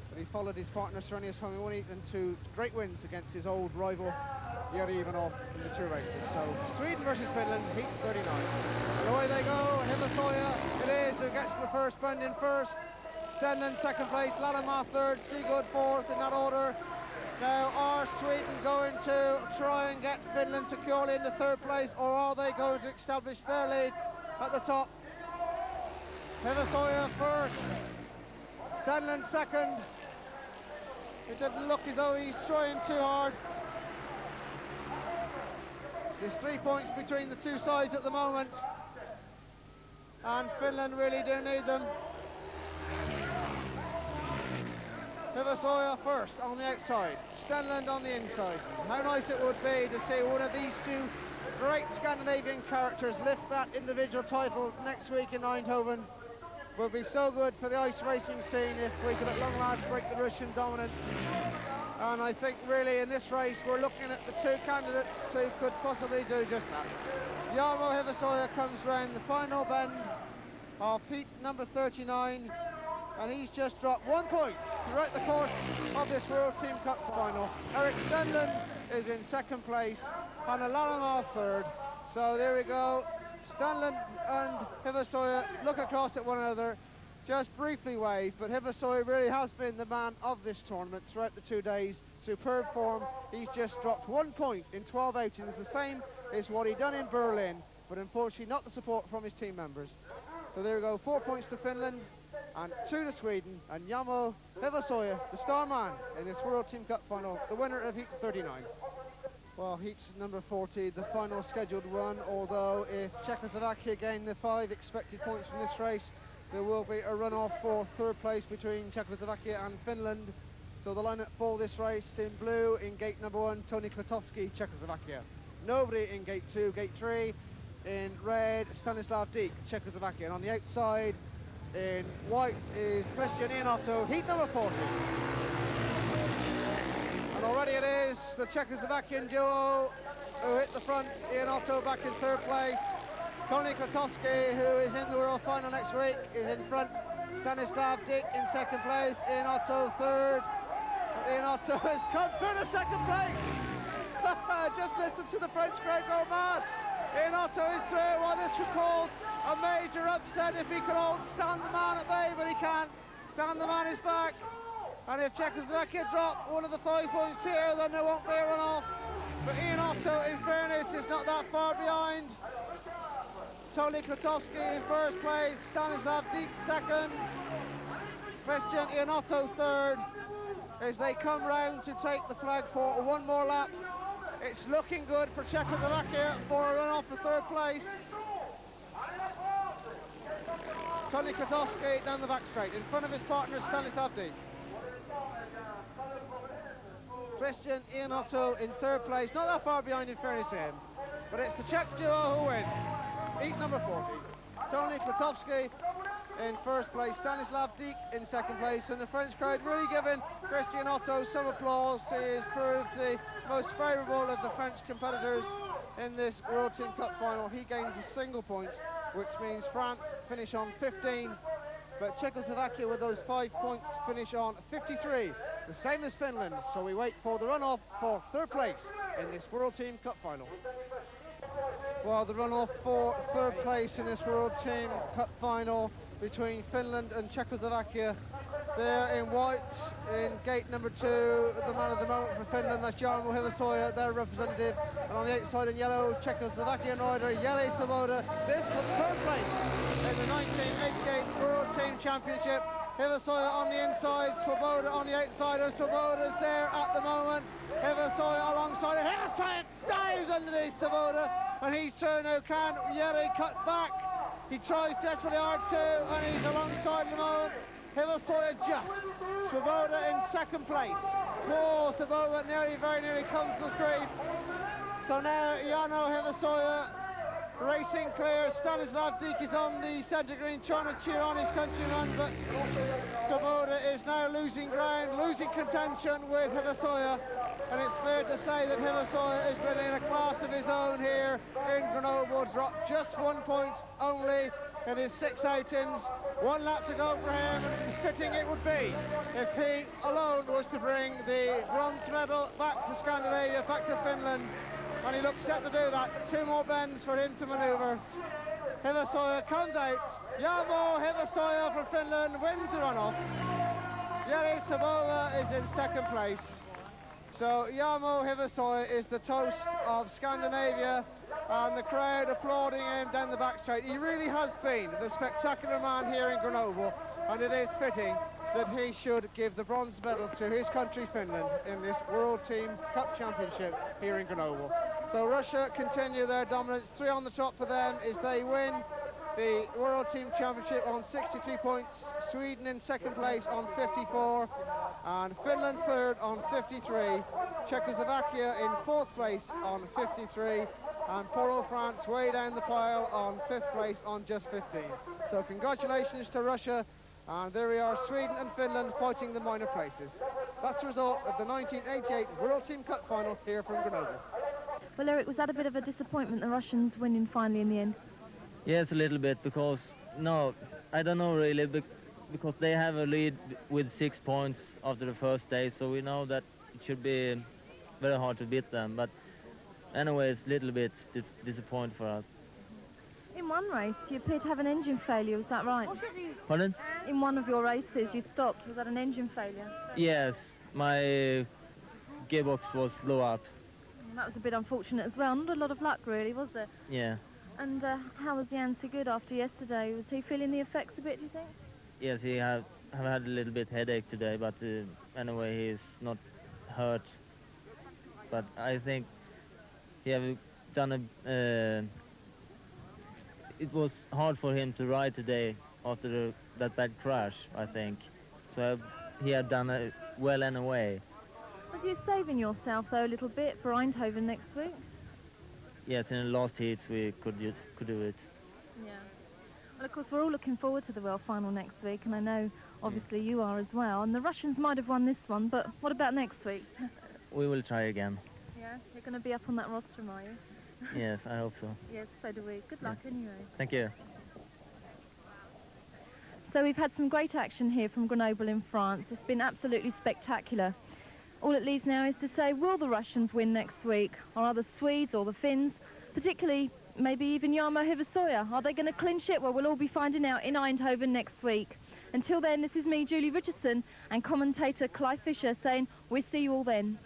But he followed his partner Srenius Homiwoni into great wins against his old rival Yuri Ivanov in the two races. So Sweden versus Finland, heat 39. And away they go, Hevosoja it is who gets to the first bend in first. Stenlund second place, Lalamaa third, Sigurd fourth in that order. Now are Sweden going to try and get Finland securely into third place, or are they going to establish their lead at the top? Hevosoja first, Stenlund second. It doesn't look as though he's trying too hard. There's 3 points between the two sides at the moment, and Finland really do need them. Hevosoja first on the outside, Stenlund on the inside. How nice it would be to see one of these two great Scandinavian characters lift that individual title next week in Eindhoven. Would be so good for the ice racing scene if we could at long last break the Russian dominance. And I think really in this race we're looking at the two candidates who could possibly do just that. Jarmo Hevosoja comes round the final bend of heat number 39, and he's just dropped 1 point throughout the course of this World Team Cup final. Erik Stenlund is in second place, Hanna Lalamaa third. So there we go. Stenlund and Hevosoja look across at one another, just briefly wave, but Hevosoja really has been the man of this tournament throughout the 2 days. Superb form. He's just dropped 1 point in 12 outings, the same as what he done in Berlin, but unfortunately not the support from his team members. So there we go, 4 points to Finland and 2 to Sweden, and Jarmo Hevosoja, the star man in this World Team Cup final, the winner of heat 39. Well, heat number 40, the final scheduled one, although if Czechoslovakia gain the 5 expected points from this race, there will be a runoff for third place between Czechoslovakia and Finland. So the lineup for this race: in blue, in gate number 1, Tony Kwiatkowski, Czechoslovakia. Nobody in gate 2, gate 3. In red, Stanislav Dyk, Czechoslovakia. And on the outside, in white, is Christian Ianetto, heat number 40. And already it is the Czechoslovakian duo who hit the front. Ianetto back in third place. Tony Kwiatkowski, who is in the World Final next week, is in front. Stanislav Dyk in second place. Ianetto third. But Ianetto has come through to second place. Just listen to the French crowd go mad. Ianetto is through. Well, this could cause a major upset if he could hold Stan the man at bay, but he can't. Stan the man is back. And if Czechoslovakia drop one of the 5 points here, then there won't be a runoff. But Ian Otto, in fairness, is not that far behind. Tony Kwiatkowski in first place, Stanislav Dijk second, Christian Ian Otto third, as they come round to take the flag for one more lap. It's looking good for Czechoslovakia for a run-off for third place. Tony Kwiatkowski down the back straight, in front of his partner Stanislav Dijk. Christian Ian Otto in third place, not that far behind in fairness to him, but it's the Czech duo who win. Heat number 40. Tony Kwiatkowski in first place, Stanislav Dijk in second place, and the French crowd really giving Christian Otto some applause. He has proved the most favourable of the French competitors in this World Team Cup final. He gains a single point, which means France finish on 15, but Czechoslovakia with those 5 points finish on 53, the same as Finland. So we wait for the run-off for third place in this World Team Cup final. Well, the run-off for third place in this World Team Cup final between Finland and Czechoslovakia. There in white, in gate number 2, the man of the moment for Finland, that's Jarmo Hivasoja, their representative. And on the outside in yellow, Czechoslovakian rider Jere Svoboda. This for third place in the 1988 World Team Championship. Hivasoja on the inside, Svoboda on the outside, and Svoboda's there at the moment. Hivasoja alongside it. Hivasoja dives underneath Svoboda, and he's turned now. Can Jere cut back? He tries desperately hard to, and he's alongside at the moment. Hivasoja just. Svoboda in second place. Poor Svoboda very nearly comes to grief. So now Jarmo Hivasoja racing clear. Stanislav Dijk is on the centre green trying to cheer on his countryman, but Svoboda is now losing ground, losing contention with Hivasoja. And it's fair to say that Hivasoja has been in a class of his own here in Grenoble. Dropped just 1 point only in his 6 outings. 1 lap to go for him, and fitting it would be if he alone was to bring the bronze medal back to Scandinavia, back to Finland. And he looks set to do that. 2 more bends for him to manoeuvre. Hivasoja comes out. Jarmo Hivasoja for Finland wins the runoff. Jere Svoboda is in second place. So Jarmo Hivasoja is the toast of Scandinavia, and the crowd applauding him down the back straight. He really has been the spectacular man here in Grenoble, and it is fitting that he should give the bronze medal to his country, Finland, in this World Team Cup Championship here in Grenoble. So Russia continue their dominance. 3 on the trot for them as they win the World Team Championship on 62 points. Sweden in second place on 54, and Finland third on 53. Czechoslovakia in fourth place on 53, and poor old France way down the pile on 5th place on just 15. So congratulations to Russia, and there we are, Sweden and Finland fighting the minor places. That's the result of the 1988 World Team Cup final here from Grenoble. Well, Eric, was that a bit of a disappointment, the Russians winning finally in the end? Yes, a little bit, because, no, I don't know really, because they have a lead with 6 points after the first day, so we know that it should be very hard to beat them. But anyway, it's a little bit disappointing for us. In one race, you appeared to have an engine failure, was that right? Pardon? In one of your races, you stopped. Was that an engine failure? Yes, my gearbox was blown up. And that was a bit unfortunate as well. Not a lot of luck, really, was there? Yeah. And how was Jan Sigurd after yesterday? Was he feeling the effects a bit, do you think? Yes, he have had a little bit headache today, but anyway, he's not hurt. But I think he have done it was hard for him to ride today after that bad crash, I think. So he had done well anyway. Was you saving yourself, though, a little bit for Eindhoven next week? Yes, in the last heats we could do it. Yeah. Well, of course, we're all looking forward to the World Final next week, and I know, obviously, you are as well. And the Russians might have won this one, but what about next week? We will try again. Yeah? You're going to be up on that rostrum, are you? Yes, I hope so. Yes, so do we. Good luck, anyway. Thank you. So we've had some great action here from Grenoble in France. It's been absolutely spectacular. All it leaves now is to say, will the Russians win next week? Or are the Swedes or the Finns, particularly maybe even Jarmo Hivasoja, are they going to clinch it? Well, we'll all be finding out in Eindhoven next week. Until then, this is me, Julie Richardson, and commentator Clive Fisher saying, we'll see you all then.